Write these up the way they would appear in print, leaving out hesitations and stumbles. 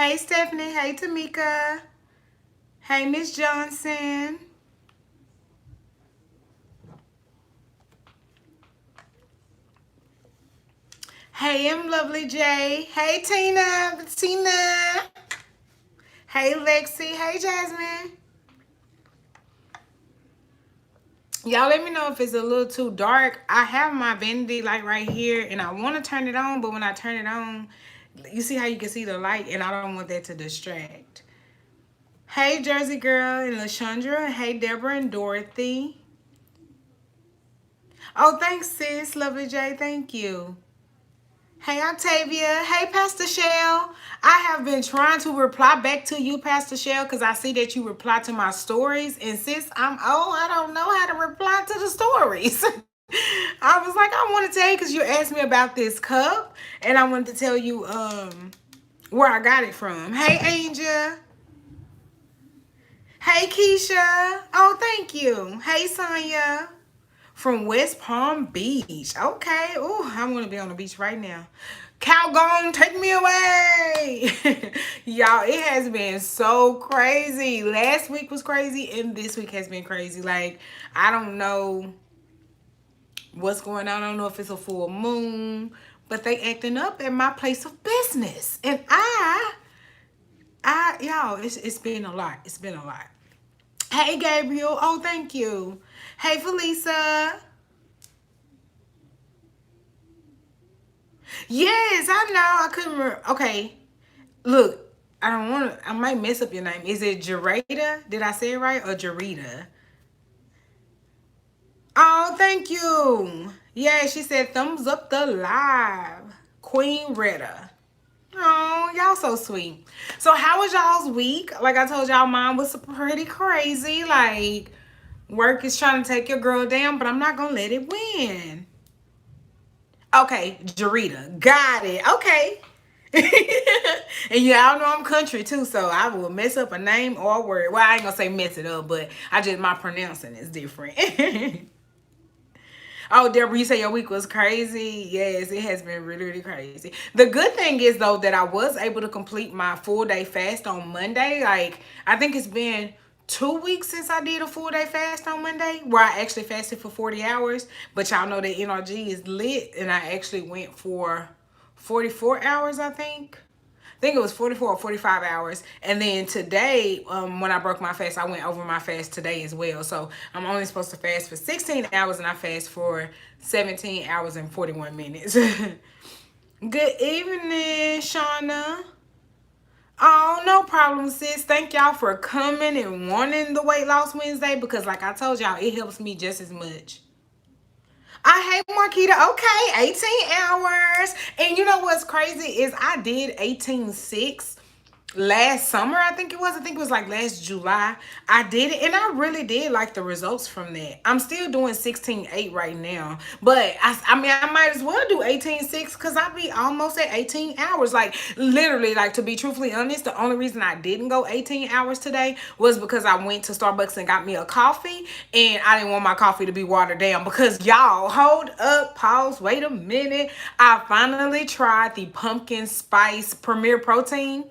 Hey, Stephanie. Hey, Tamika. Hey, Miss Johnson. Hey, I'm Lovely J. Hey, Tina. Tina. Hey, Lexi. Hey, Jasmine. Y'all let me know if it's a little too dark. I have my vanity light right here, and I want to turn it on, but when I turn it on, you see how you can see the light, and I don't want that to distract. Hey, Jersey Girl and LaShondra. Hey, Deborah and Dorothy. Oh, thanks, sis. Lovely J. Thank you. Hey, Octavia. Hey, Pastor Shell. I have been trying to reply back to you, Pastor Shell, because I see that you reply to my stories. And sis, I don't know how to reply to the stories. I was like, I want to tell you because you asked me about this cup. And I wanted to tell you where I got it from. Hey, Angel. Hey, Keisha. Oh, thank you. Hey, Sonya. From West Palm Beach. Okay. Oh, I want to be on the beach right now. Calgon, take me away. Y'all, it has been so crazy. Last week was crazy, and this week has been crazy. Like, I don't know what's going on. I don't know if it's a full moon, but they acting up at my place of business. And y'all, it's been a lot. It's been a lot. Hey, Gabriel. Oh, thank you. Hey, Felisa. Yes, I know. I couldn't remember. Okay. Look, I don't want to, I might mess up your name. Is it Jareda? Did I say it right? Or Jareda? Oh, thank you. Yeah, she said thumbs up the live. Queen Retta. Oh, y'all so sweet. So how was y'all's week? Like I told y'all, mine was pretty crazy. Like, work is trying to take your girl down, but I'm not going to let it win. Okay, Jarita. Got it. Okay. And y'all know I'm country too, so I will mess up a name or a word. Well, I ain't gonna say mess it up, but my pronouncing is different. Oh, Deborah, you say your week was crazy. Yes, it has been really, really crazy. The good thing is though that I was able to complete my full day fast on Monday. Like, I think it's been 2 weeks since I did a full day fast on Monday, where I actually fasted for 40 hours. But y'all know that NRG is lit, and I actually went for 44 hours, I think it was 44 or 45 hours. And then today, when I broke my fast, I went over my fast today as well. So I'm only supposed to fast for 16 hours, and I fast for 17 hours and 41 minutes. Good evening, Shauna. Oh, no problem, sis. Thank y'all for coming and wanting the Weight Loss Wednesday, because like I told y'all, it helps me just as much. I hate Marquita. Okay, 18 hours. And you know what's crazy is I did 18.6 last summer. I think it was like last July. I did it, and I really did like the results from that. I'm still doing 16.8 right now, but I mean, I might as well do 18.6 because I'll be almost at 18 hours. Like, literally, like, to be truthfully honest, the only reason I didn't go 18 hours today was because I went to Starbucks and got me a coffee, and I didn't want my coffee to be watered down. Because y'all, hold up, pause, wait a minute. I finally tried the pumpkin spice Premier Protein.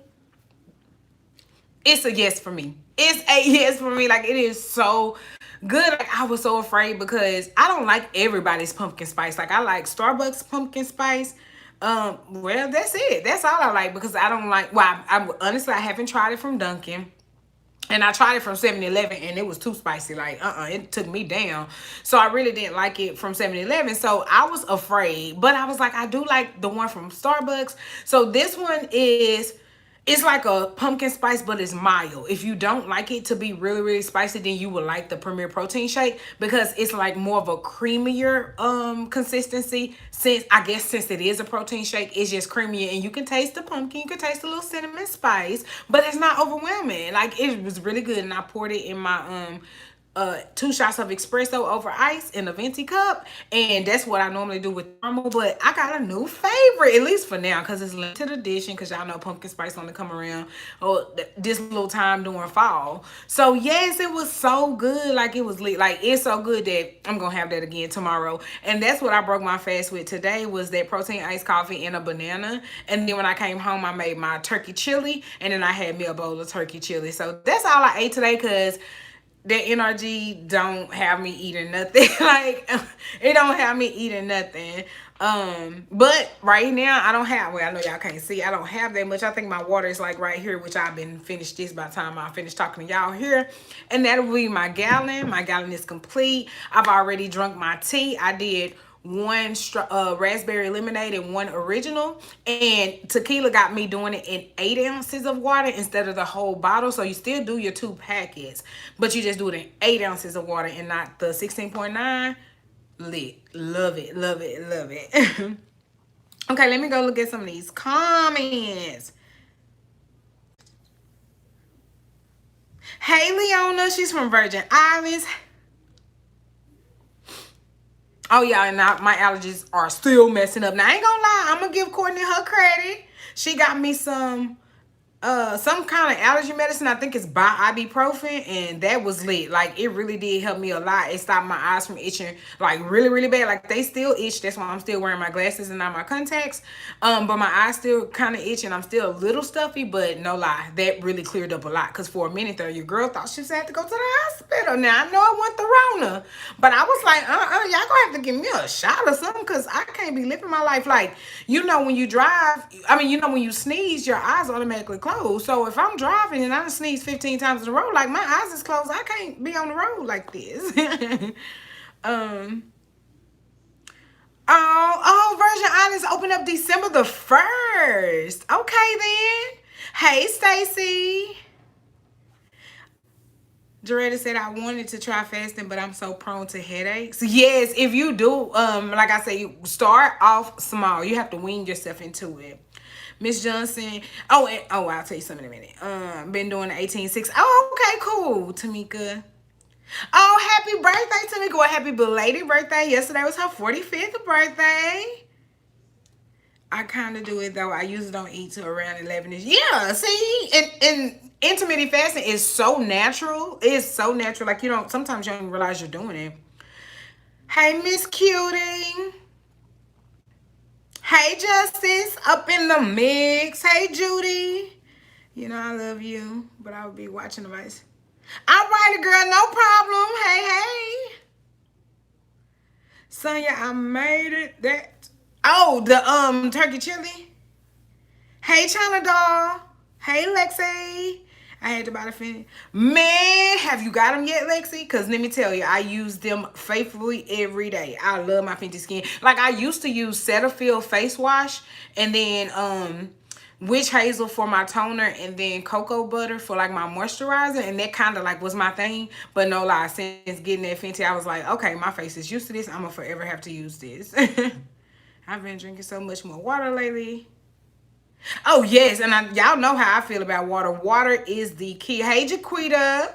It's a yes for me. It's a yes for me. Like, it is so good. Like, I was so afraid because I don't like everybody's pumpkin spice. Like, I like Starbucks pumpkin spice. Well, that's it. That's all I like, because I don't like, well, I honestly, I haven't tried it from Dunkin'. And I tried it from 7-Eleven, and it was too spicy. Like, it took me down. So I really didn't like it from 7-Eleven. So I was afraid. But I was like, I do like the one from Starbucks. So this one is, it's like a pumpkin spice, but it's mild. If you don't like it to be really, really spicy, then you would like the Premier Protein Shake, because it's like more of a creamier consistency. Since it is a protein shake, it's just creamier, and you can taste the pumpkin, you can taste a little cinnamon spice, but it's not overwhelming. Like, it was really good, and I poured it in my 2 shots of espresso over ice in a venti cup, and that's what I normally do with caramel. But I got a new favorite, at least for now, because it's limited edition, because y'all know pumpkin spice only come around this little time during fall. So yes, it was so good. Like, it was lit. Like, it's so good that I'm gonna have that again tomorrow. And that's what I broke my fast with today, was that protein iced coffee and a banana. And then when I came home, I made my turkey chili, and then I had me a bowl of turkey chili. So that's all I ate today, because that NRG don't have me eating nothing. Like, it don't have me eating nothing. But right now I don't have, well, I know y'all can't see, I don't have that much. I think my water is like right here, which I've been finished this by the time I finish talking to y'all here. And that'll be my gallon. My gallon is complete. I've already drunk my tea. I did one raspberry lemonade and one original, and tequila got me doing it in 8 ounces of water instead of the whole bottle. So you still do your 2 packets, but you just do it in 8 ounces of water and not the 16.9. Lit. Love it, love it, love it. Okay, let me go look at some of these comments. Hey Leona, she's from Virgin Islands. Oh yeah, and now my allergies are still messing up. Now I ain't gonna lie, I'm gonna give Courtney her credit. She got me some kind of allergy medicine. I think it's by ibuprofen, and that was lit. Like, it really did help me a lot. It stopped my eyes from itching like really, really bad. Like, they still itch. That's why I'm still wearing my glasses and not my contacts. But my eyes still kind of itch, and I'm still a little stuffy, but no lie, that really cleared up a lot. Because for a minute there, your girl thought she had to go to the hospital. Now I know I want the Rona, but I was like, y'all gonna have to give me a shot or something, because I can't be living my life like, when you drive, when you sneeze, your eyes automatically close. So if I'm driving and I sneeze 15 times in a row, like, my eyes is closed, I can't be on the road like this. Virgin Islands open up December the 1st. Okay then. Hey Stacy. Jaretta said, I wanted to try fasting, but I'm so prone to headaches. Yes, if you do, like I say, start off small. You have to wean yourself into it. Miss Johnson. I'll tell you something in a minute. Been doing the 18-6. Oh, okay, cool, Tamika. Oh, happy birthday, Tamika. Well, happy belated birthday. Yesterday was her 45th birthday. I kind of do it, though. I usually don't eat till around 11ish. Yeah, see? And intermittent fasting is so natural. It's so natural. Like, sometimes you don't even realize you're doing it. Hey, Miss Cutie. Hey, Justice, up in the mix. Hey, Judy. I love you, but I would be watching the vice. All right, girl, no problem. Hey. Sonya, I made it. The turkey chili. Hey, China doll. Hey, Lexi. I had to buy the Fenty. Man, have you got them yet, Lexi? Because let me tell you, I use them faithfully every day. I love my Fenty Skin. Like, I used to use Cetaphil face wash, and then witch hazel for my toner, and then cocoa butter for like my moisturizer, and that kind of like was my thing. But no lie, since getting that Fenty, I was like, okay, my face is used to this. I'm gonna forever have to use this. I've been drinking so much more water lately. Oh, yes, and y'all know how I feel about water. Water is the key. Hey, Jaquita.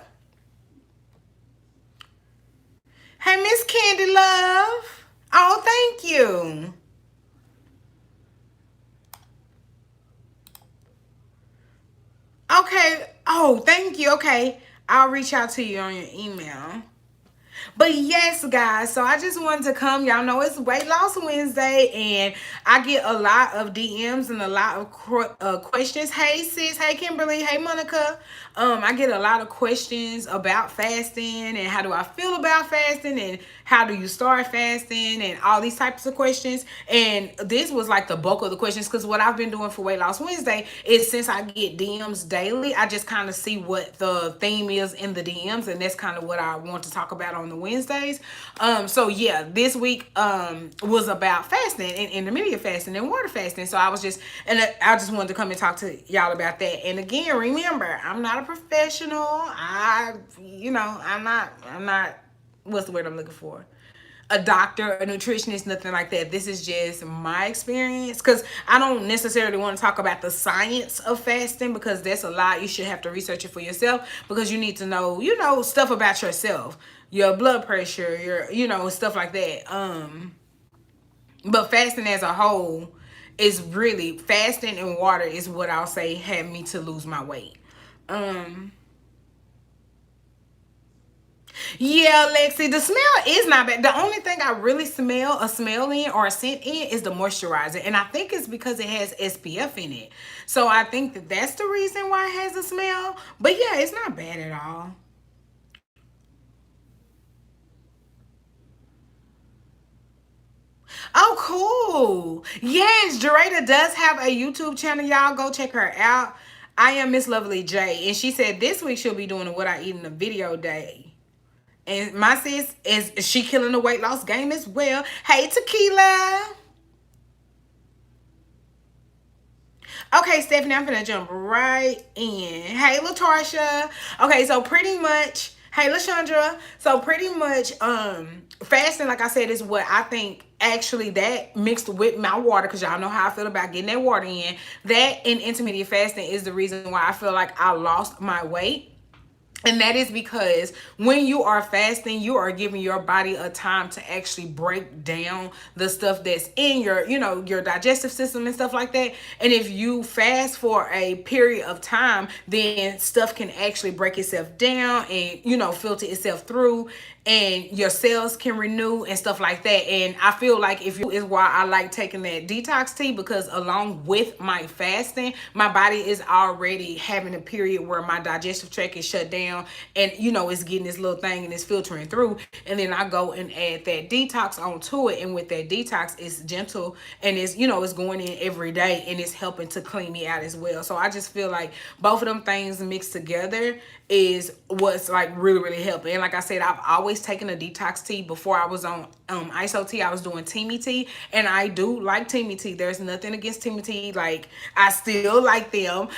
Hey, Miss Candy Love. Oh, thank you. Okay. Oh, thank you. Okay. I'll reach out to you on your email. But yes, guys, so I just wanted to come. Y'all know it's Weight Loss Wednesday, and I get a lot of DMs and a lot of questions. Hey, sis. Hey, Kimberly. Hey, Monica. I get a lot of questions about fasting, and how do I feel about fasting, and how do you start fasting, and all these types of questions. And this was like the bulk of the questions, because what I've been doing for Weight Loss Wednesday is, since I get DMs daily, I just kind of see what the theme is in the DMs, and that's kind of what I want to talk about on the Wednesdays. So yeah, this week was about fasting and intermittent fasting and water fasting. So I I just wanted to come and talk to y'all about that. And again, remember, I'm not a professional. I'm not, what's the word I'm looking for? A doctor, a nutritionist, nothing like that. This is just my experience, because I don't necessarily want to talk about the science of fasting, because that's a lot. You should have to research it for yourself, because you need to know, stuff about yourself. your blood pressure, your, stuff like that. But fasting as a whole is really, fasting and water is what I'll say had me to lose my weight. Um, Yeah, Lexi, the smell is not bad. The only thing I really smell a smell in or a scent in is the moisturizer. And I think it's because it has SPF in it. So I think that that's the reason why it has a smell. But yeah, it's not bad at all. Oh, cool. Yes, Jareda does have a YouTube channel. Y'all go check her out. I am Miss Lovely J. And she said this week she'll be doing a What I Eat in a Video day. And my sis is she killing the weight loss game as well. Hey, Tequila. Okay, Stephanie, I'm gonna jump right in. Hey, LaTarsha. Okay, so pretty much, hey, LaShandra. So pretty much, fasting, like I said, is what I think actually that mixed with my water, because y'all know how I feel about getting that water in. That and intermediate fasting is the reason why I feel like I lost my weight. And that is because when you are fasting, you are giving your body a time to actually break down the stuff that's in your, your digestive system and stuff like that. And if you fast for a period of time, then stuff can actually break itself down and, filter itself through, and your cells can renew and stuff like that. And I feel like if you is why I like taking that detox tea, because along with my fasting, my body is already having a period where my digestive tract is shut down, and it's getting this little thing and it's filtering through, and then I go and add that detox onto it. And with that detox, it's gentle, and it's going in every day, and it's helping to clean me out as well. So I just feel like both of them things mixed together is what's like really, really helping. And like I said, I've always taken a detox tea. Before I was on Iaso tea, I was doing Teamy tea, and I do like Teamy tea. There's nothing against Teamy tea. Like, I still like them.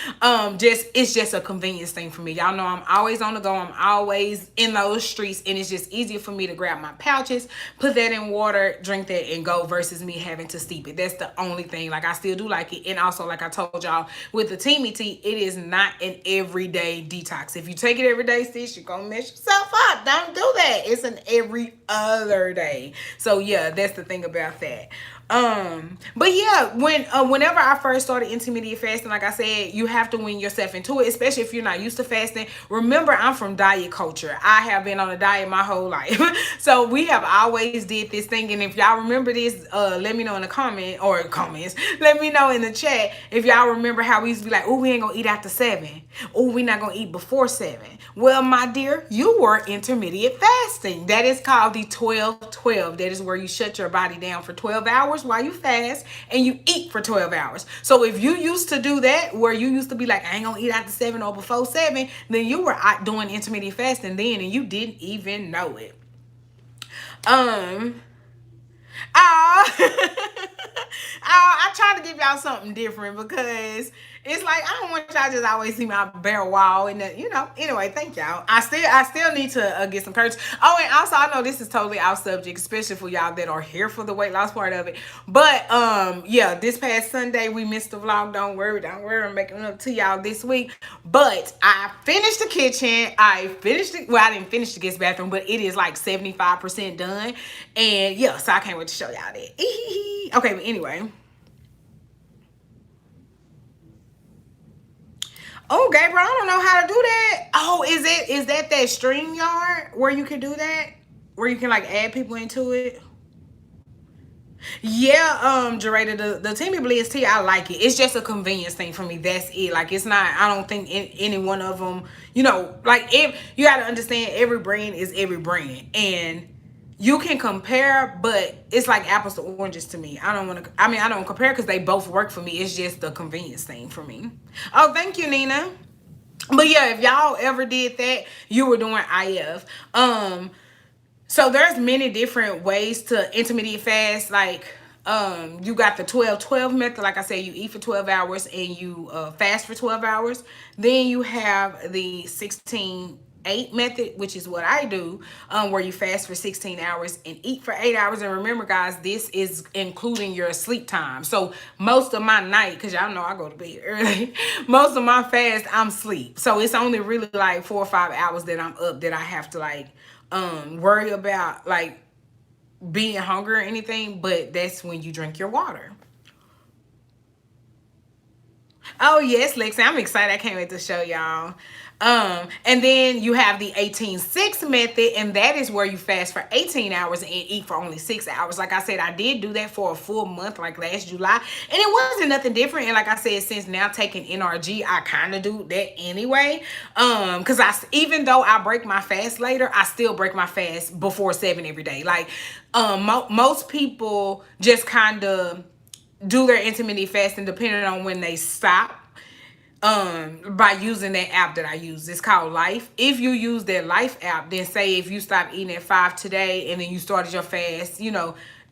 Just it's just a convenience thing for me. Y'all know I'm always on the go. I'm always in those streets, and it's just easier for me to grab my pouches, put that in water, drink that, and go, versus me having to steep it. That's the only thing. Like, I still do like it. And also, like I told y'all, with the Teamy tea, it is not an everyday detox. If you take it every day, sis, you're gonna mess yourself up. Don't do that. It's an every other day. So yeah, that's the thing about that. But yeah, whenever I first started intermediate fasting, like I said, you have to win yourself into it, especially if you're not used to fasting. Remember, I'm from diet culture. I have been on a diet my whole life. So we have always did this thing. And if y'all remember this, let me know in the comments. Let me know in the chat if y'all remember how we used to be like, oh, we ain't gonna eat after 7. Oh, we not gonna eat before 7. Well, my dear, you were intermediate fasting. That is called the 12-12. That is where you shut your body down for 12 hours while you fast, and you eat for 12 hours. So if you used to do that, where you used to be like, I ain't gonna eat after 7 or before 7, then you were out doing intermediate fasting then, and you didn't even know it. Um, Oh, I try to give y'all something different, because it's like I don't want y'all just always see my bare wall and Anyway, thank y'all. I still need to get some courage. Oh, and also I know this is totally off subject, especially for y'all that are here for the weight loss part of it. But yeah, this past Sunday we missed the vlog. Don't worry. I'm making it up to y'all this week. But I finished the kitchen. I finished it. Well, I didn't finish the guest bathroom, but it is like 75% done. And yeah, so I can't wait to show y'all that. Okay, but anyway. Oh, Gabriel, I don't know how to do that. Oh, is that stream yard where you can do that? Where you can like add people into it? Yeah, Jareda, the Timmy Bliss tea, I like it. It's just a convenience thing for me. That's it. Like, it's not, I don't think any one of them, like, if you got to understand, every brand is every brand. And you can compare, but it's like apples to oranges to me. I don't compare, because they both work for me. It's just the convenience thing for me. Oh, thank you, Nina. But yeah, if y'all ever did that, you were doing IF. So there's many different ways to intermediate fast. Like, you got the 12-12 method. Like I said, you eat for 12 hours and you fast for 12 hours. Then you have the 16-8 method, which is what I do, where you fast for 16 hours and eat for 8 hours. And remember, guys, this is including your sleep time. So most of my night, because y'all know I go to bed early, most of my fast, I'm sleep. So it's only really like 4 or 5 hours that I'm up, that I have to like worry about like being hungry or anything, but that's when you drink your water. Oh yes, Lexi, I'm excited. I can't wait to show y'all. And then you have the 18-6 method, and that is where you fast for 18 hours and eat for only 6 hours. Like I said, I did do that for a full month, like last July, and it wasn't nothing different. And like I said, since now taking NRG, I kind of do that anyway. Because even though I break my fast later, I still break my fast before 7 every day. Like, most people just kind of do their intermittent fasting depending on when they stop, by using that app that I use. It's called Life. If you use that Life app, then say if you stop eating at 5 today and then you started your fast,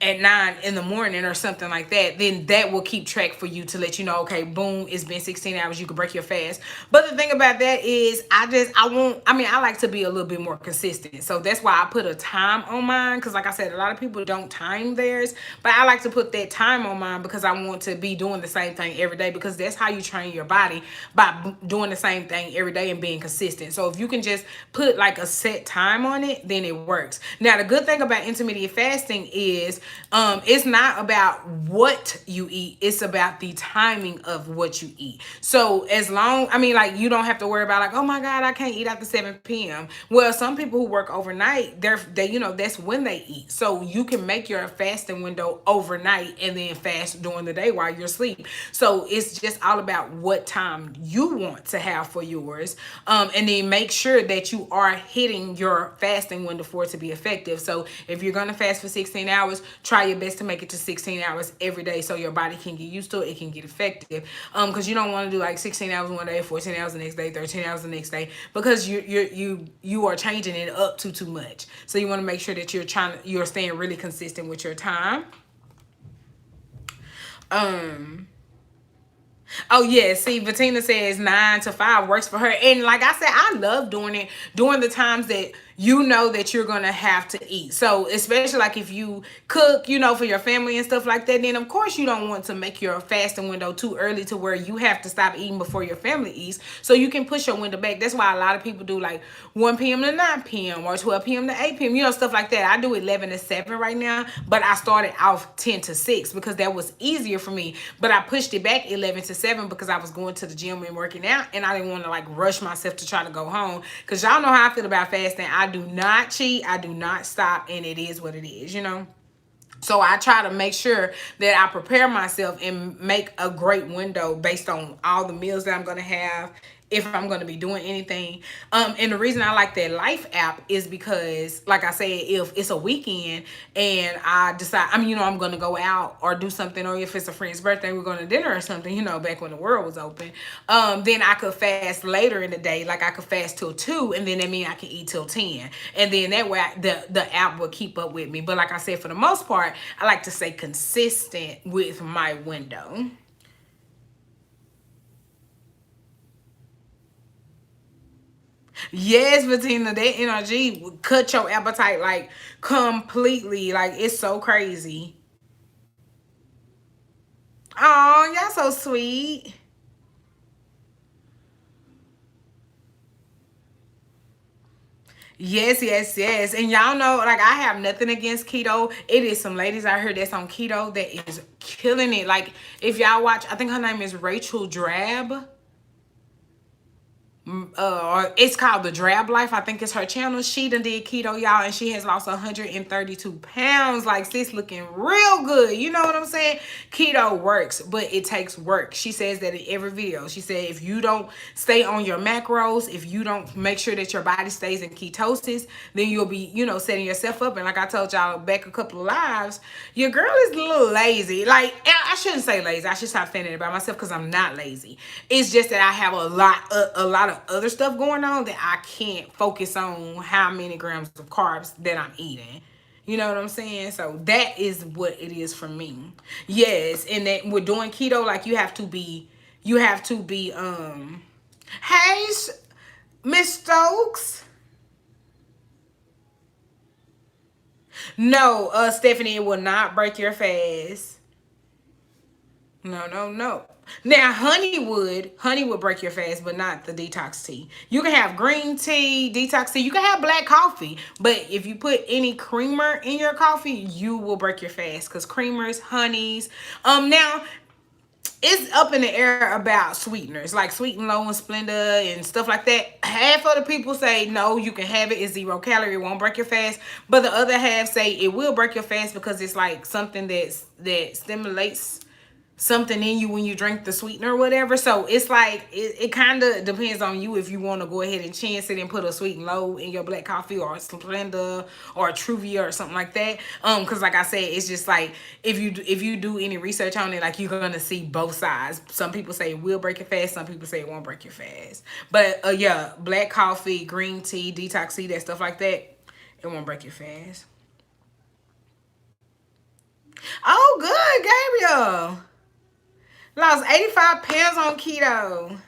at 9 in the morning or something like that, then that will keep track for you to let you know, okay, boom, it's been 16 hours, you can break your fast. But the thing about that is I like to be a little bit more consistent. So that's why I put a time on mine, because like I said, a lot of people don't time theirs, but I like to put that time on mine because I want to be doing the same thing every day, because that's how you train your body, by doing the same thing every day and being consistent. So if you can just put like a set time on it, then it works. Now the good thing about intermittent fasting is it's not about what you eat, it's about the timing of what you eat. So as long, like, you don't have to worry about like, oh my god, I can't eat after 7 p.m. Well, some people who work overnight, that's when they eat. So you can make your fasting window overnight and then fast during the day while you're asleep. So it's just all about what time you want to have for yours, and then make sure that you are hitting your fasting window for it to be effective. So if you're going to fast for 16 hours, try your best to make it to 16 hours every day so your body can get used to it, it can get effective. Because you don't want to do like 16 hours one day, 14 hours the next day, 13 hours the next day, because you are changing it up too much. So you want to make sure that you're staying really consistent with your time. Oh yeah, see, Bettina says 9 to 5 works for her, and like I said, I love doing it during the times that you know that you're gonna have to eat. So especially like if you cook, for your family and stuff like that, then of course you don't want to make your fasting window too early to where you have to stop eating before your family eats. So you can push your window back. That's why a lot of people do like 1 p.m. to 9 p.m. or 12 p.m. to 8 p.m. Stuff like that. I do 11 to 7 right now, but I started off 10 to 6 because that was easier for me. But I pushed it back 11 to 7 because I was going to the gym and working out, and I didn't want to like rush myself to try to go home, because y'all know how I feel about fasting. I do not cheat, I do not stop, and it is what it is. So I try to make sure that I prepare myself and make a great window based on all the meals that I'm going to have, if I'm going to be doing anything. And the reason I like that Life app is because, like I said, if it's a weekend and I decide, I'm going to go out or do something, or if it's a friend's birthday, we're going to dinner or something, back when the world was open, then I could fast later in the day. Like I could fast till 2, and then that means I can eat till 10. And then that way the app will keep up with me. But like I said, for the most part, I like to stay consistent with my window. Yes, Bettina, that energy would cut your appetite like completely. Like, it's so crazy. Oh, y'all so sweet. Yes, yes, yes. And y'all know, like, I have nothing against keto. It is some ladies out here that's on keto that is killing it. Like, if y'all watch, I think her name is Rachel Drab, or it's called The Drab Life, I think it's her channel. She done did keto, y'all, and she has lost 132 pounds. Like, sis looking real good. You know what I'm saying? Keto works, but it takes work. She says that in every video. She said if you don't stay on your macros, if you don't make sure that your body stays in ketosis, then you'll be, setting yourself up. And like I told y'all back a couple of lives, your girl is a little lazy. Like, I shouldn't say lazy. I should stop saying it about myself, because I'm not lazy. It's just that I have a lot of other stuff going on that I can't focus on how many grams of carbs that I'm eating. You know what I'm saying? So that is what it is for me. Yes, and that we're doing keto, like you have to be hey, Miss Stokes. No, Stephanie, it will not break your fast. No, no, no. Now, honey would break your fast, but not the detox tea. You can have green tea, detox tea. You can have black coffee, but if you put any creamer in your coffee, you will break your fast because creamers, honeys. Now it's up in the air about sweeteners like Sweet and Low and Splenda and stuff like that. Half of the people say no, you can have it. It's 0 calorie, it won't break your fast. But the other half say it will break your fast because it's like something that stimulates something in you when you drink the sweetener or whatever. So it's like it kind of depends on you if you want to go ahead and chance it and put a Sweet and Low in your black coffee or a Splenda or a Truvia or something like that. Because like I said, it's just like if you do any research on it, like you're gonna see both sides. Some people say it will break your fast, some people say it won't break your fast. But yeah, black coffee, green tea, detox tea, that stuff like that, it won't break your fast. Oh, good, Gabriel. Lost 85 pounds on keto.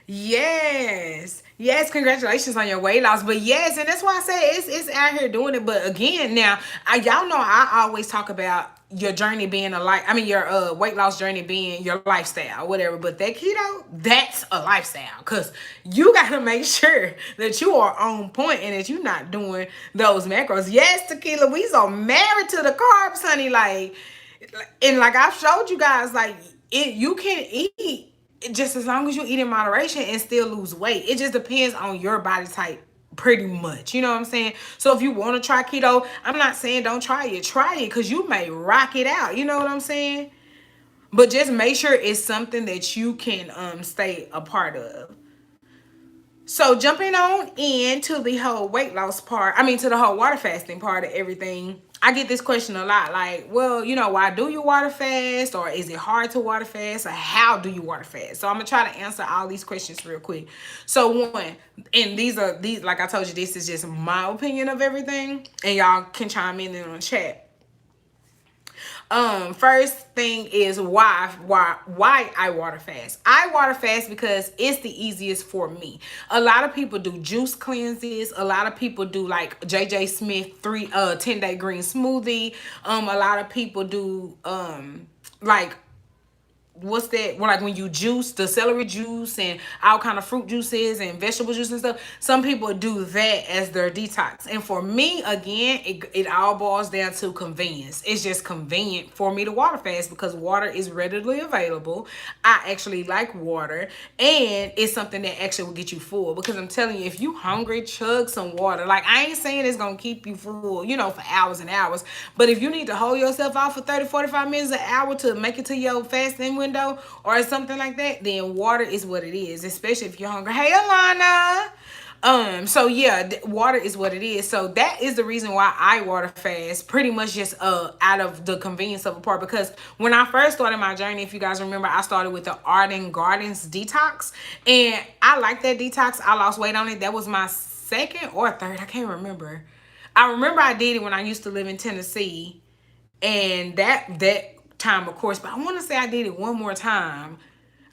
Yes. Yes, congratulations on your weight loss. But yes, and that's why I say it's out here doing it. But again, now y'all know I always talk about your journey being your weight loss journey being your lifestyle, whatever. But that keto, that's a lifestyle. Cause you gotta make sure that you are on point and that you're not doing those macros. Yes, tequila, we so married to the carbs, honey. And like I've showed you guys, like you can eat just as long as you eat in moderation and still lose weight. It just depends on your body type pretty much. You know what I'm saying? So if you want to try keto, I'm not saying don't try it. Try it because you may rock it out. You know what I'm saying? But just make sure it's something that you can stay a part of. So jumping on into the whole weight loss part, to the whole water fasting part of everything, I get this question a lot. Like, well, why do you water fast? Or is it hard to water fast? Or how do you water fast? So I'm gonna try to answer all these questions real quick. So one, and these like I told you, this is just my opinion of everything, and y'all can chime in the chat. First thing is why I water fast. I water fast because it's the easiest for me. A lot of people do juice cleanses. A lot of people do like JJ Smith 10-day green smoothie. A lot of people do like what's that, well, like when you juice the celery juice and all kind of fruit juices and vegetable juice and stuff. Some people do that as their detox, and for me, again, it all boils down to convenience. It's just convenient for me to water fast because water is readily available. I actually like water, and it's something that actually will get you full, because I'm telling you, if you hungry, chug some water. Like, I ain't saying it's gonna keep you full, for hours and hours, but if you need to hold yourself out for 30-45 minutes, an hour to make it to your fasting window or something like that, then water is what it is, especially if you're hungry. Hey, Alana. So yeah, water is what it is. So that is the reason why I water fast, pretty much just out of the convenience of a part. Because when I first started my journey, if you guys remember, I started with the Arden Gardens detox, and I like that detox. I lost weight on it. That was my second or third, I can't remember. I remember I did it when I used to live in Tennessee, and that time, of course, but I want to say I did it one more time.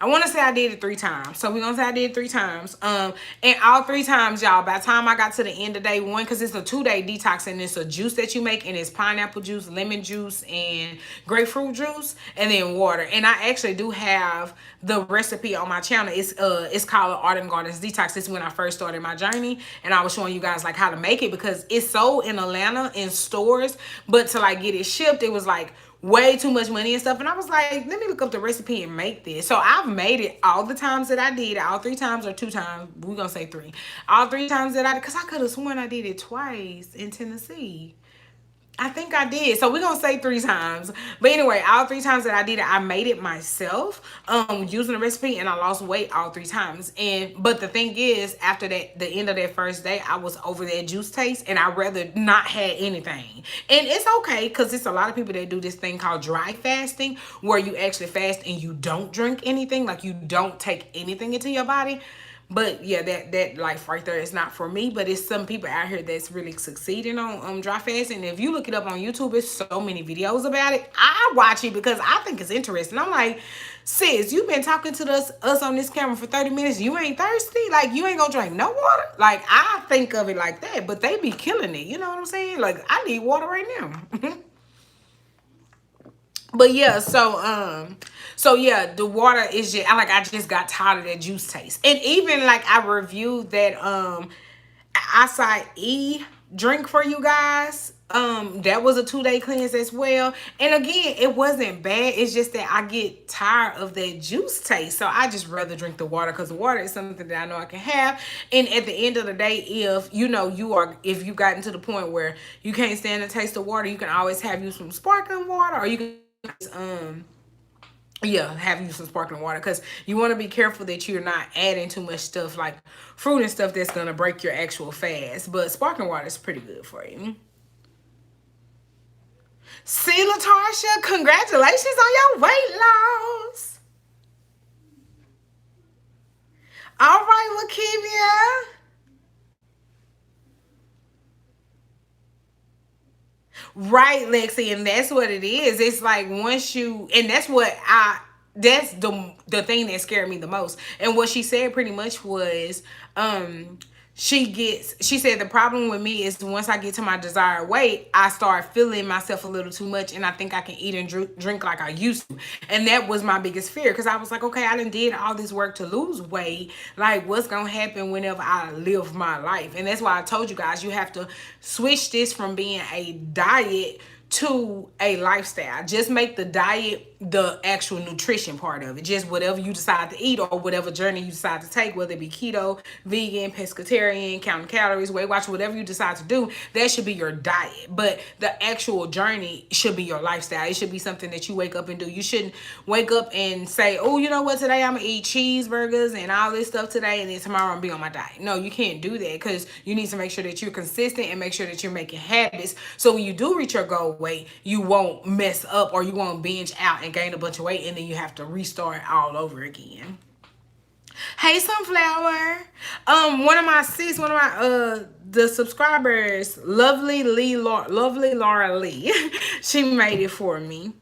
I want to say I did it 3 times. So we're going to say I did it 3 times. And all 3 times, y'all, by the time I got to the end of day one, because it's a 2-day detox, and it's a juice that you make, and it's pineapple juice, lemon juice, and grapefruit juice, and then water. And I actually do have the recipe on my channel. It's called Arden Gardens Detox. This is when I first started my journey, and I was showing you guys like how to make it, because it's sold in Atlanta in stores, but to like get it shipped, it was like way too much money and stuff. And I was like, let me look up the recipe and make this. So I've made it all the times that I did it, all 3 times or 2 times. We're gonna say 3. All 3 times that because I could have sworn I did it twice in Tennessee. I think I did. So we're going to say 3 times. But anyway, all 3 times that I did it, I made it myself using the recipe, and I lost weight all 3 times. But the thing is, after that, the end of that first day, I was over that juice taste, and I rather not had anything. And it's okay, because it's a lot of people that do this thing called dry fasting, where you actually fast and you don't drink anything, like you don't take anything into your body. But yeah, that life right there is not for me. But it's some people out here that's really succeeding on dry fasting. And if you look it up on YouTube, there's so many videos about it. I watch it because I think it's interesting. I'm like, sis, you've been talking to us on this camera for 30 minutes. You ain't thirsty? Like, you ain't gonna drink no water? Like, I think of it like that. But they be killing it. You know what I'm saying? Like, I need water right now. But yeah, so yeah, the water is just I just got tired of that juice taste. And even like I reviewed that acai drink for you guys. That was a 2-day cleanse as well. And again, it wasn't bad. It's just that I get tired of that juice taste. So I just rather drink the water because the water is something that I know I can have. And at the end of the day, if you know if you gotten to the point where you can't stand the taste of water, you can always have you some sparkling water, or you can yeah, have you some sparkling water, because you want to be careful that you're not adding too much stuff like fruit and stuff that's gonna break your actual fast. But sparkling water is pretty good for you. See, Latarsha, congratulations on your weight loss. All right, Lakivia. Right, Lexi, and that's what it is. It's like once you, and that's the thing that scared me the most. And what she said pretty much was, she said the problem with me is once I get to my desired weight, I start feeling myself a little too much, and I think I can eat and drink like I used to. And that was my biggest fear, because I was like, okay, I done did all this work to lose weight. Like, what's gonna happen whenever I live my life? And that's why I told you guys you have to switch this from being a diet to a lifestyle. Just make the diet the actual nutrition part of it. Just whatever you decide to eat, or whatever journey you decide to take, whether it be keto, vegan, pescatarian, counting calories, Weight Watch, whatever you decide to do, that should be your diet. But the actual journey should be your lifestyle. It should be something that you wake up and do. You shouldn't wake up and say, oh, you know what, today I'm gonna eat cheeseburgers and all this stuff today, and then tomorrow I'm gonna be on my diet. No, you can't do that, because you need to make sure that you're consistent and make sure that you're making habits, so when you do reach your goal weight, you won't mess up, or you won't binge out and gain a bunch of weight, and then you have to restart all over again. Hey, Sunflower. One of my the subscribers, lovely Laura Lee, she made it for me.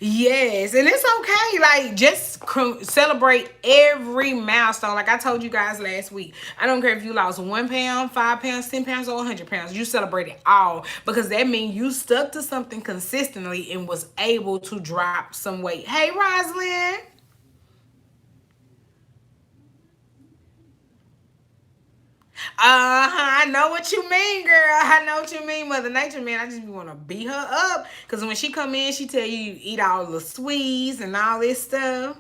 Yes, and it's okay. Like, just celebrate every milestone. Like I told you guys last week, I don't care if you lost 1 pound, 5 pounds, 10 pounds, or 100 pounds. You celebrate it all, because that means you stuck to something consistently and was able to drop some weight. Hey, Roslyn. I know what you mean, girl. I know what you mean, Mother Nature, man. I just want to beat her up, because when she come in, she tell you eat all the sweets and all this stuff.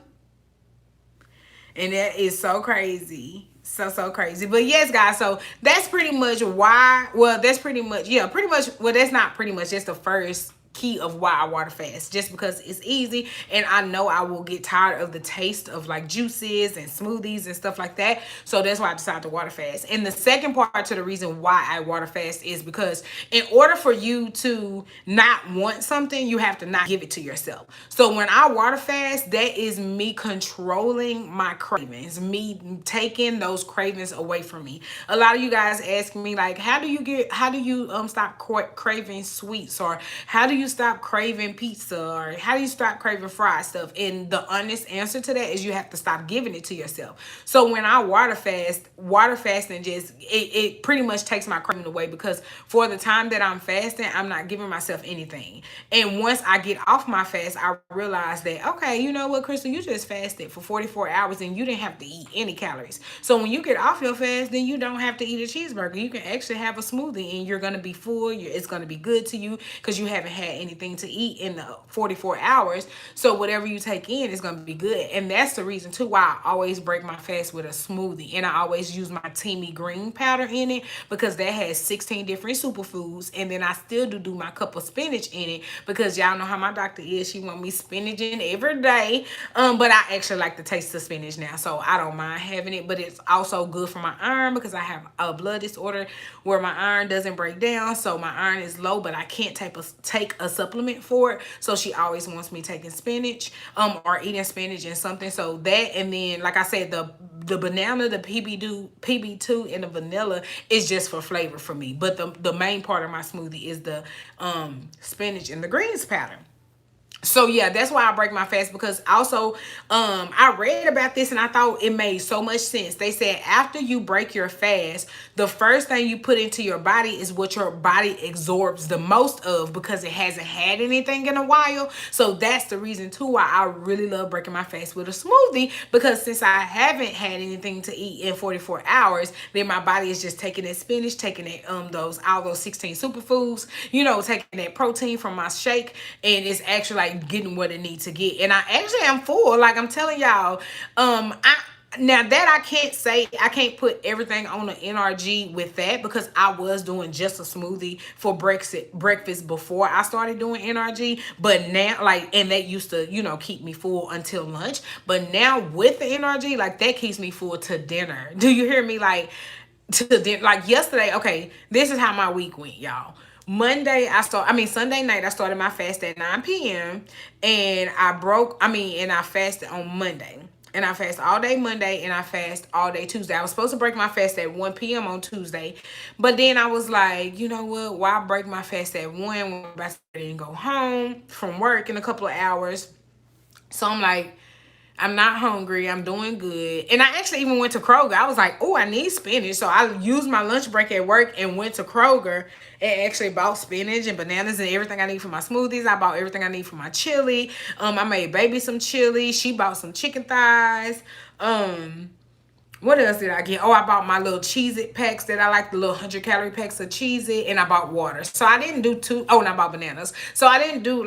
And that is so crazy. So crazy. But yes, guys, so that's pretty much why. Well, that's pretty much, yeah, pretty much. Well, that's not pretty much, just the first key of why I water fast, just because it's easy, and I know I will get tired of the taste of like juices and smoothies and stuff like that. So that's why I decided to water fast. And the second part to the reason why I water fast is because in order for you to not want something, you have to not give it to yourself. So when I water fast, that is me controlling my cravings, me taking those cravings away from me. A lot of you guys ask me like, how do you stop craving sweets, or how do you stop craving pizza, or how do you stop craving fried stuff? And the honest answer to that is you have to stop giving it to yourself. So when I water fasting just it pretty much takes my craving away, because for the time that I'm fasting, I'm not giving myself anything. And once I get off my fast, I realize that, okay, you know what, Crystal, you just fasted for 44 hours and you didn't have to eat any calories. So when you get off your fast, then you don't have to eat a cheeseburger. You can actually have a smoothie, and you're going to be full. It's going to be good to you, because you haven't had anything to eat in the 44 hours. So whatever you take in is going to be good. And that's the reason too why I always break my fast with a smoothie. And I always use my Teamy Green powder in it, because that has 16 different superfoods. And then I still do my cup of spinach in it, because y'all know how my doctor is. She want me spinaching every day. But I actually like the taste of spinach now, so I don't mind having it. But it's also good for my iron, because I have a blood disorder where my iron doesn't break down. So my iron is low, but I can't take a supplement for it. So she always wants me taking spinach, or eating spinach and something. So that, and then like I said, the banana, the PB2, and the vanilla is just for flavor for me. But the main part of my smoothie is the spinach and the greens powder. So yeah, that's why I break my fast, because also I read about this and I thought it made so much sense. They said after you break your fast, the first thing you put into your body is what your body absorbs the most of, because it hasn't had anything in a while. So that's the reason too why I really love breaking my fast with a smoothie, because since I haven't had anything to eat in 44 hours, then my body is just taking that spinach, taking it those all those 16 superfoods, taking that protein from my shake, and it's actually like getting what it needs to get. And I actually am full. Like I'm telling y'all, I now that I can't put everything on the NRG with that, because I was doing just a smoothie for breakfast before I started doing NRG. But now, like, and that used to, keep me full until lunch. But now with the NRG, like that keeps me full to dinner. Do you hear me? Like yesterday, okay, this is how my week went, y'all. Sunday night I started my fast at 9 p.m. and I fasted on Monday. And I fast all day Monday and I fast all day Tuesday. I was supposed to break my fast at 1 p.m. on Tuesday. But then I was like, you know what? Why break my fast at 1 when I'm about to go home from work in a couple of hours? So I'm like, I'm not hungry. I'm doing good. And I actually even went to Kroger. I was like, oh, I need spinach. So I used my lunch break at work and went to Kroger and actually bought spinach and bananas and everything I need for my smoothies. I bought everything I need for my chili. I made baby some chili. She bought some chicken thighs. What else did I get? Oh, I bought my little Cheez-It packs that I like, the little 100-calorie packs of Cheez-It, and I bought water. So I didn't do and I bought bananas. So I didn't do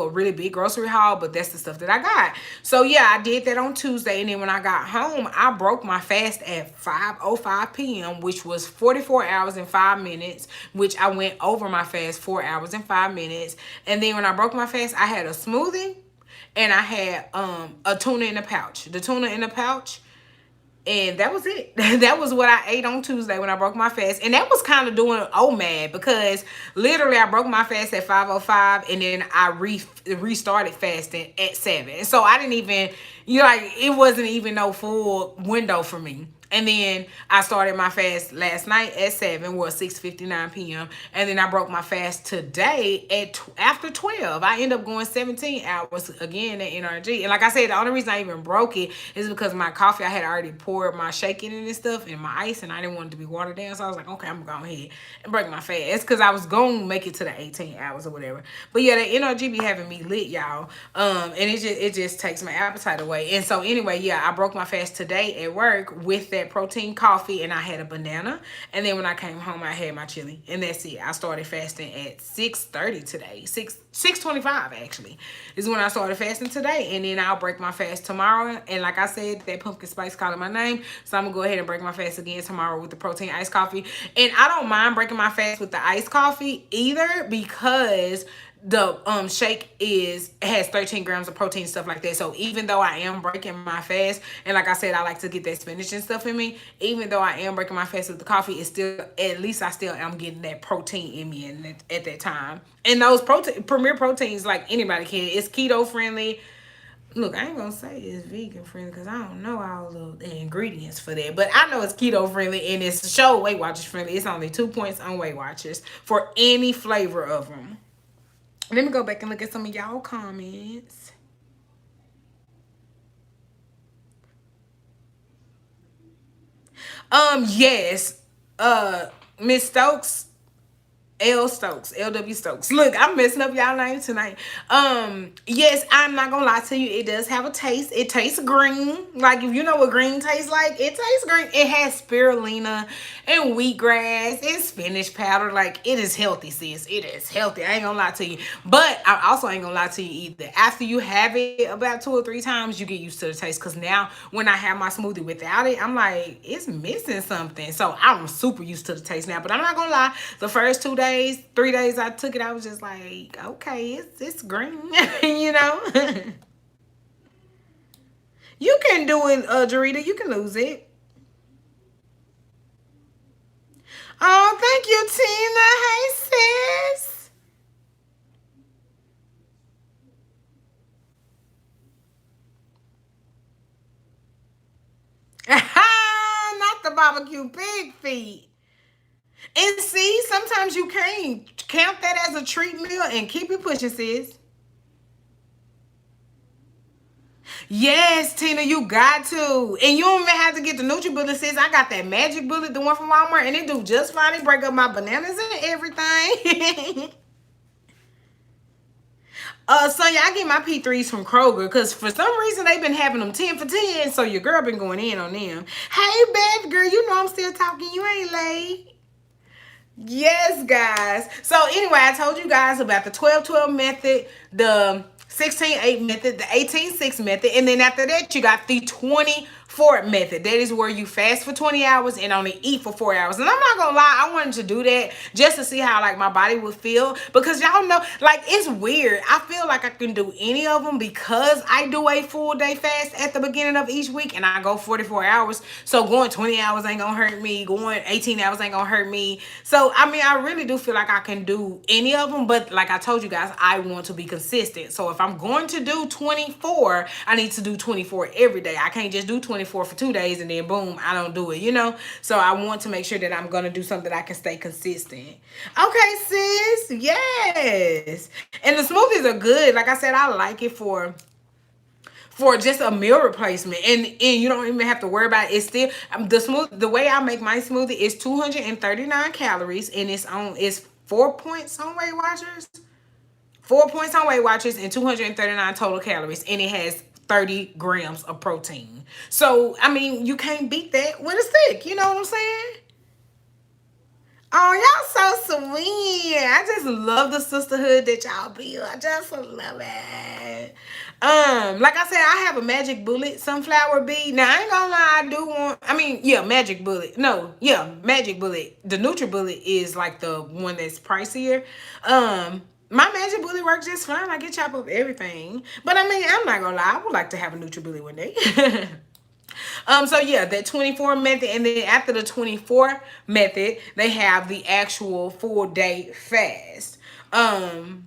a really big grocery haul, but that's the stuff that I got. So yeah, I did that on Tuesday, and then when I got home, I broke my fast at 5:05 p.m., which was 44 hours and 5 minutes, which I went over my fast 4 hours and 5 minutes. And then when I broke my fast, I had a smoothie, and I had a tuna in a pouch. The tuna in a pouch, and that was it. That was what I ate on Tuesday when I broke my fast. And that was kind of doing mad, because literally I broke my fast at 5:05 and then I restarted fasting at 7. So I didn't even, it wasn't even no full window for me. And then I started my fast last night at 7, well, 6:59 p.m. And then I broke my fast today after 12. I end up going 17 hours again at NRG. And like I said, the only reason I even broke it is because my coffee, I had already poured my shake in and stuff and my ice, and I didn't want it to be watered down. So I was like, okay, I'm going to go ahead and break my fast, because I was going to make it to the 18 hours or whatever. But yeah, the NRG be having me lit, y'all. And it just takes my appetite away. And so anyway, yeah, I broke my fast today at work with that protein coffee, and I had a banana, and then when I came home I had my chili, and that's it. I started fasting at 6:30 today. 6:25 actually is when I started fasting today, and then I'll break my fast tomorrow. And like I said, that pumpkin spice calling my name, so I'm gonna go ahead and break my fast again tomorrow with the protein iced coffee. And I don't mind breaking my fast with the iced coffee either, because the shake has 13 grams of protein, stuff like that. So even though I am breaking my fast, and like I said, I like to get that spinach and stuff in me, even though I am breaking my fast with the coffee, it's still, at least I still am getting that protein in me at that time. And those premier proteins, like anybody can, it's keto friendly. Look, I ain't gonna say it's vegan friendly, because I don't know all of the ingredients for that. But I know it's keto friendly, and it's show Weight Watchers friendly. It's only 2 points on Weight Watchers for any flavor of them. Let me go back and look at some of y'all comments. Yes. Miss Stokes, LW Stokes. Look, I'm messing up y'all name tonight. Yes, I'm not gonna lie to you. It does have a taste. It tastes green. Like, if you know what green tastes like, it tastes green. It has spirulina and wheatgrass and spinach powder. Like, it is healthy, sis. It is healthy. I ain't gonna lie to you. But I also ain't gonna lie to you either. After you have it about 2 or 3 times, you get used to the taste. Because now, when I have my smoothie without it, I'm like, it's missing something. So I'm super used to the taste now. But I'm not gonna lie. The first 3 days I took it, I was just like, okay, it's green, you know. You can do it, Jarita. You can lose it. Oh, thank you, Tina. Hey, sis. Not the barbecue pig feet. And see, sometimes you can count that as a treat meal and keep it pushing, sis. Yes, Tina, you got to. And you don't even have to get the NutriBullet, sis. I got that magic bullet, the one from Walmart, and it do just fine. It break up my bananas and everything. Sonya, I get my P3s from Kroger because for some reason they've been having them 10 for 10. So your girl been going in on them. Hey, Beth, girl, you know I'm still talking. You ain't late. Yes, guys. So anyway, I told you guys about the 12-12 method, the 16-8 method, the 18-6 method, and then after that, you got the 24 method. That is where you fast for 20 hours and only eat for 4 hours. And I'm not gonna lie, I wanted to do that just to see how like my body would feel because y'all know, like it's weird. I feel like I can do any of them because I do a full day fast at the beginning of each week and I go 44 hours. So going 20 hours ain't gonna hurt me. Going 18 hours ain't gonna hurt me. So I mean, I really do feel like I can do any of them, but like I told you guys, I want to be consistent. So if I'm going to do 24, I need to do 24 every day. I can't just do 24 for 2 days and then boom, I don't do it, you know? So I want to make sure that I'm gonna do something that I can stay consistent. Okay, sis. Yes. And the smoothies are good. Like I said, I like it for just a meal replacement, and you don't even have to worry about it. It's still the way I make my smoothie is 239 calories, and it's 4 points on Weight Watchers, 4 points on Weight Watchers, and 239 total calories, and it has 30 grams of protein. So I mean, you can't beat that with a stick. You know what I'm saying? Oh, y'all so sweet. I just love the sisterhood that y'all build. I just love it. Like I said, I have a magic bullet sunflower bead. Now I ain't gonna lie, I do want yeah, magic bullet. No, yeah, magic bullet. The NutriBullet is like the one that's pricier. My magic bullet works just fine. I can chop up everything. But I mean, I'm not gonna lie, I would like to have a NutriBullet one day. So yeah, that 24 method, and then after the 24 method, they have the actual full day fast. And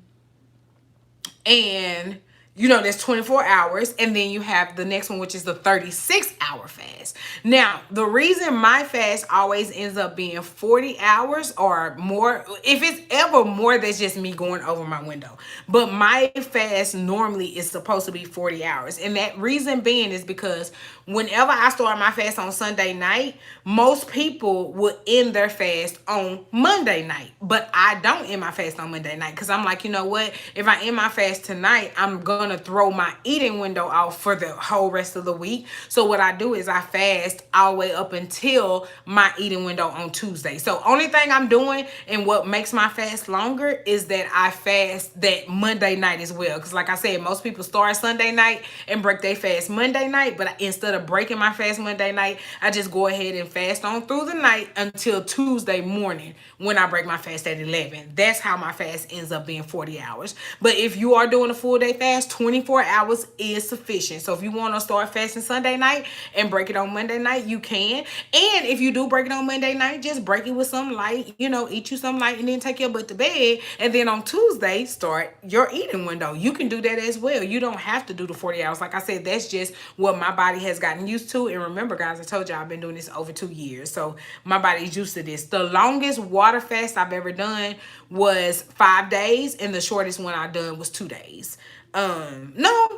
you know, there's 24 hours, and then you have the next one, which is the 36-hour fast. Now, the reason my fast always ends up being 40 hours or more, if it's ever more, that's just me going over my window. But my fast normally is supposed to be 40 hours. And that reason being is because whenever I start my fast on Sunday night, most people will end their fast on Monday night. But I don't end my fast on Monday night because I'm like, you know what? If I end my fast tonight, I'm going to throw my eating window off for the whole rest of the week. So what I do is I fast all the way up until my eating window on Tuesday. So only thing I'm doing and what makes my fast longer is that I fast that Monday night as well. Because like I said, most people start Sunday night and break their fast Monday night. But instead of breaking my fast Monday night, I just go ahead and fast on through the night until Tuesday morning when I break my fast at 11. That's how my fast ends up being 40 hours. But if you are doing a full day fast, 24 hours is sufficient. So if you want to start fasting Sunday night and break it on Monday night, you can. And if you do break it on Monday night, just break it with some light, you know, eat you some light and then take your butt to bed. And then on Tuesday, start your eating window. You can do that as well. You don't have to do the 40 hours. Like I said, that's just what my body has gotten used to. And remember, guys, I told you I've been doing this over 2 years. So my body's used to this. The longest water fast I've ever done was 5 days. And the shortest one I've done was 2 days. No,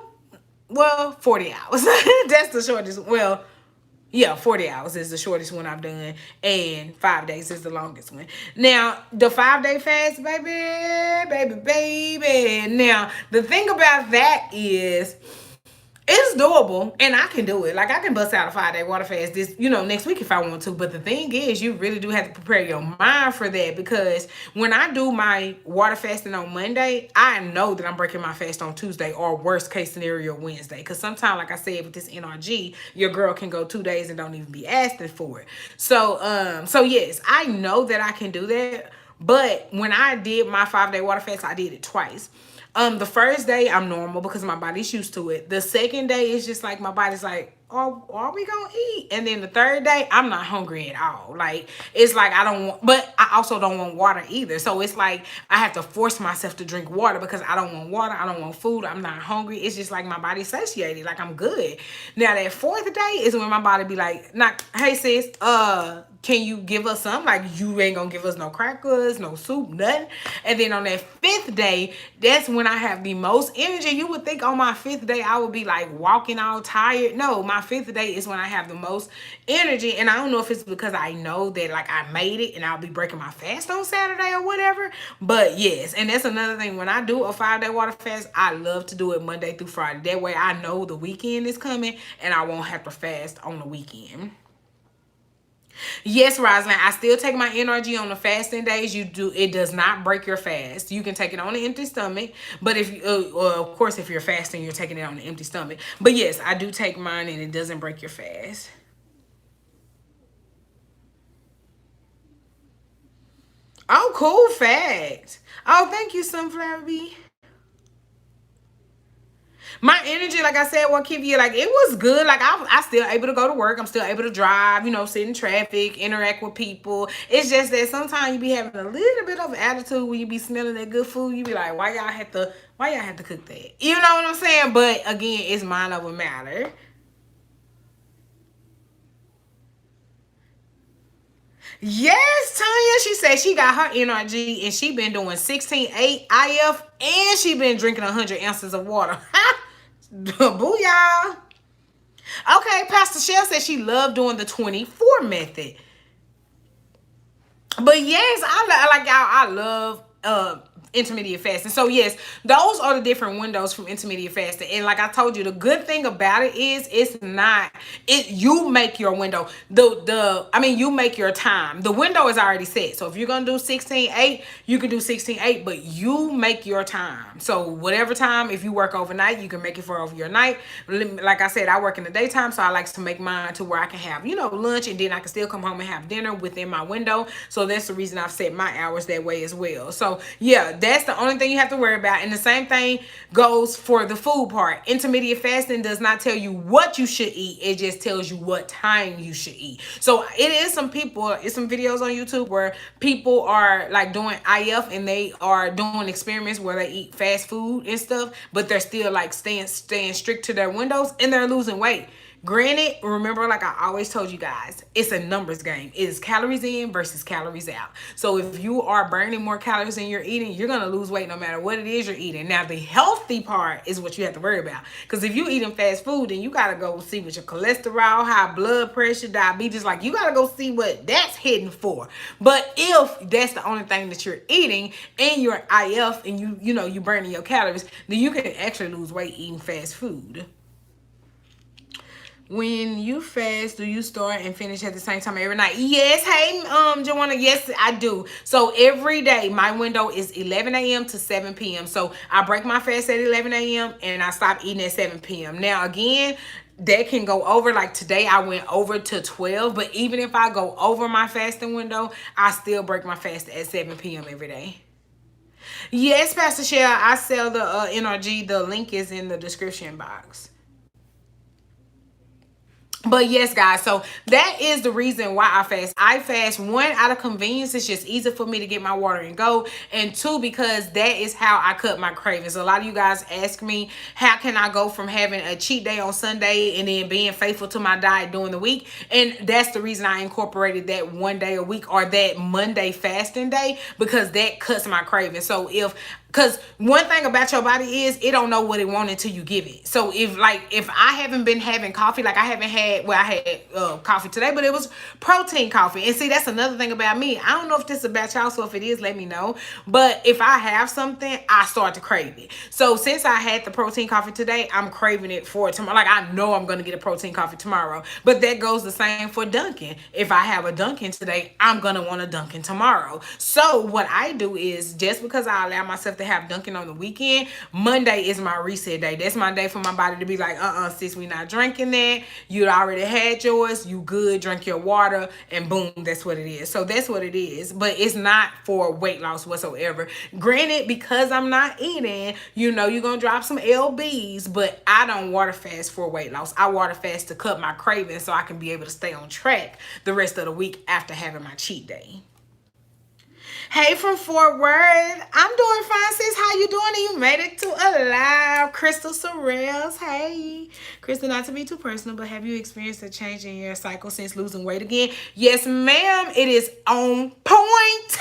well, 40 hours. That's the shortest. Well, yeah, 40 hours is the shortest one I've done, and 5 days is the longest one. Now, the 5-day fast, baby. Now, the thing about that is, it's doable, and I can do it. Like, I can bust out a 5-day water fast this, next week if I want to. But the thing is, you really do have to prepare your mind for that, because when I do my water fasting on Monday, I know that I'm breaking my fast on Tuesday, or worst case scenario, Wednesday. Because sometimes, like I said, with this NRG, your girl can go 2 days and don't even be asking for it. So yes, I know that I can do that. But when I did my 5-day water fast, I did it twice. The first day I'm normal because my body's used to it. The second day is just like my body's like, are we gonna eat? And then the third day, I'm not hungry at all. Like, it's like I don't want, but I also don't want water either. So it's like I have to force myself to drink water because I don't want water, I don't want food, I'm not hungry. It's just like my body's satiated, like I'm good. Now that fourth day is when my body be like, not, hey sis, can you give us some? Like, you ain't gonna give us no crackers, no soup, nothing. And then on that fifth day, that's when I have the most energy. You would think on my fifth day I would be like walking all tired. No, my fifth day is when I have the most energy. And I don't know if it's because I know that like I made it and I'll be breaking my fast on Saturday or whatever. But yes, and that's another thing. When I do a 5-day water fast, I love to do it Monday through Friday. That way I know the weekend is coming and I won't have to fast on the weekend. Yes, Rosalind, I still take my NRG on the fasting days. You do, it does not break your fast. You can take it on an empty stomach, but if of course if you're fasting, you're taking it on an empty stomach. But yes, I do take mine, and it doesn't break your fast. Oh, cool fact. Oh, thank you, Sunflower Bee. My energy, like I said, what keep you like it was good. Like I still able to go to work. I'm still able to drive. Sit in traffic, interact with people. It's just that sometimes you be having a little bit of attitude when you be smelling that good food. You be like, why y'all had to cook that? You know what I'm saying? But again, it's mind over matter. Yes, Tanya. She said she got her NRG and she been doing 16-8 IF and she been drinking 100 ounces of water. Booyah. Okay, Pastor Shell said she loved doing the 24 method. But yes, like y'all, I love intermediate fasting. So yes, those are the different windows from intermediate fasting. And like I told you, the good thing about it is it's not it you make your window. You make your time. The window is already set. So if you're gonna do 16-8, you can do 16-8, but you make your time. So whatever time, if you work overnight, you can make it for over your night. Like I said, I work in the daytime, so I like to make mine to where I can have, lunch, and then I can still come home and have dinner within my window. So that's the reason I've set my hours that way as well. So yeah, that's the only thing you have to worry about. And the same thing goes for the food part. Intermediate fasting does not tell you what you should eat. It just tells you what time you should eat. So it's some videos on YouTube where people are like doing IF and they are doing experiments where they eat fast food and stuff, but they're still like staying strict to their windows and they're losing weight. Granted, remember, like I always told you guys, it's a numbers game. It is calories in versus calories out. So if you are burning more calories than you're eating, you're going to lose weight no matter what it is you're eating. Now, the healthy part is what you have to worry about. Because if you're eating fast food, then you got to go see what your cholesterol, high blood pressure, diabetes, like you got to go see what that's hitting for. But if that's the only thing that you're eating and you're IF and you burning your calories, then you can actually lose weight eating fast food. When you fast, do you start and finish at the same time every night? Yes. Hey, Joanna. Yes, I do. So every day, my window is 11 a.m. to 7 p.m. So I break my fast at 11 a.m. and I stop eating at 7 p.m. Now, again, that can go over. Like today, I went over to 12. But even if I go over my fasting window, I still break my fast at 7 p.m. every day. Yes, Pastor Shell, I sell the NRG. The link is in the description box. But yes, guys, so that is the reason why I fast. I fast, one, out of convenience. It's just easier for me to get my water and go. And two, because that is how I cut my cravings. A lot of you guys ask me, how can I go from having a cheat day on Sunday and then being faithful to my diet during the week? And that's the reason I incorporated that one day a week or that Monday fasting day, because that cuts my cravings. So because one thing about your body is it don't know what it wants until you give it. So if I haven't been having coffee, like I haven't had, well, I had coffee today, but it was protein coffee. And see, that's another thing about me. I don't know if this is about y'all, so if it is, let me know. But if I have something, I start to crave it. So since I had the protein coffee today, I'm craving it for tomorrow. Like I know I'm going to get a protein coffee tomorrow. But that goes the same for Dunkin'. If I have a Dunkin' today, I'm going to want a Dunkin' tomorrow. So what I do is, just because I allow myself to have Dunkin' on the weekend, Monday is my reset day. That's my day for my body to be like, sis, we not drinking that. You already had yours. You good. Drink your water, and boom, that's what it is. So that's what it is. But it's not for weight loss whatsoever. Granted, because I'm not eating, you know, you're gonna drop some lbs, but I don't water fast for weight loss. I water fast to cut my cravings so I can be able to stay on track the rest of the week after having my cheat day. Hey, from Fort Worth. I'm doing fine, sis. How you doing? You made it to alive. Crystal Sorrells. Hey. Crystal, not to be too personal, but have you experienced a change in your cycle since losing weight again? Yes, ma'am. It is on point.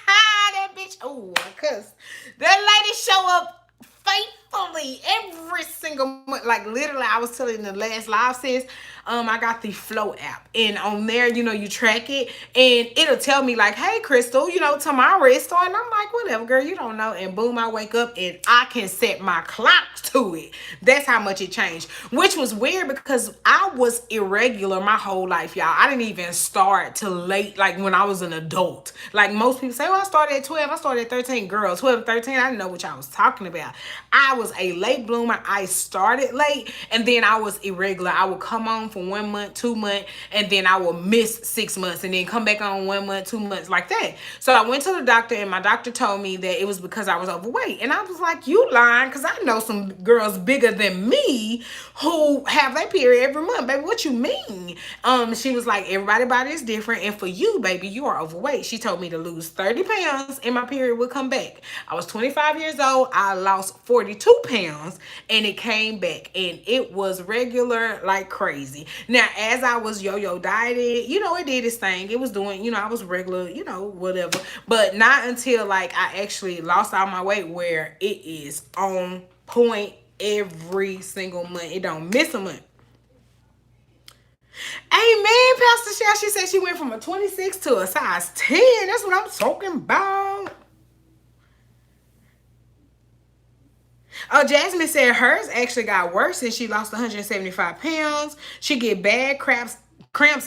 That bitch. Oh, I cuss. That lady show up faithfully every single month. Like, literally, I was telling the last live, sis, I got the Flow app, and on there, you know, you track it, and it'll tell me like, hey, Crystal, you know, tomorrow it's starting. I'm like, whatever, girl, you don't know. And boom, I wake up and I can set my clock to it. That's how much it changed, which was weird because I was irregular my whole life, y'all. I didn't even start till late, like when I was an adult. Like most people say, oh, I started at 12, I started at 13. Girl, 12, 13, I didn't know what y'all was talking about. I was a late bloomer. I started late, and then I was irregular. I would come on for 1 month, 2 months, and then I would miss 6 months and then come back on 1 month, 2 months, like that. So I went to the doctor, and my doctor told me that it was because I was overweight. And I was like, you lying, because I know some girls bigger than me who have their period every month. Baby, what you mean? She was like, everybody's body is different, and for you, baby, you are overweight. She told me to lose 30 pounds and my period would come back. I was 25 years old. I lost 42 pounds and it came back, and it was regular like crazy. Now, as I was yo-yo dieted, you know, it did its thing. It was doing, you know, I was regular, you know, whatever. But not until like I actually lost all my weight where it is on point every single month. It don't miss a month. Amen, Pastor Shell. She said she went from a 26 to a size 10. That's what I'm talking about. Oh, Jasmine said hers actually got worse since she lost 175 pounds. She get bad cramps,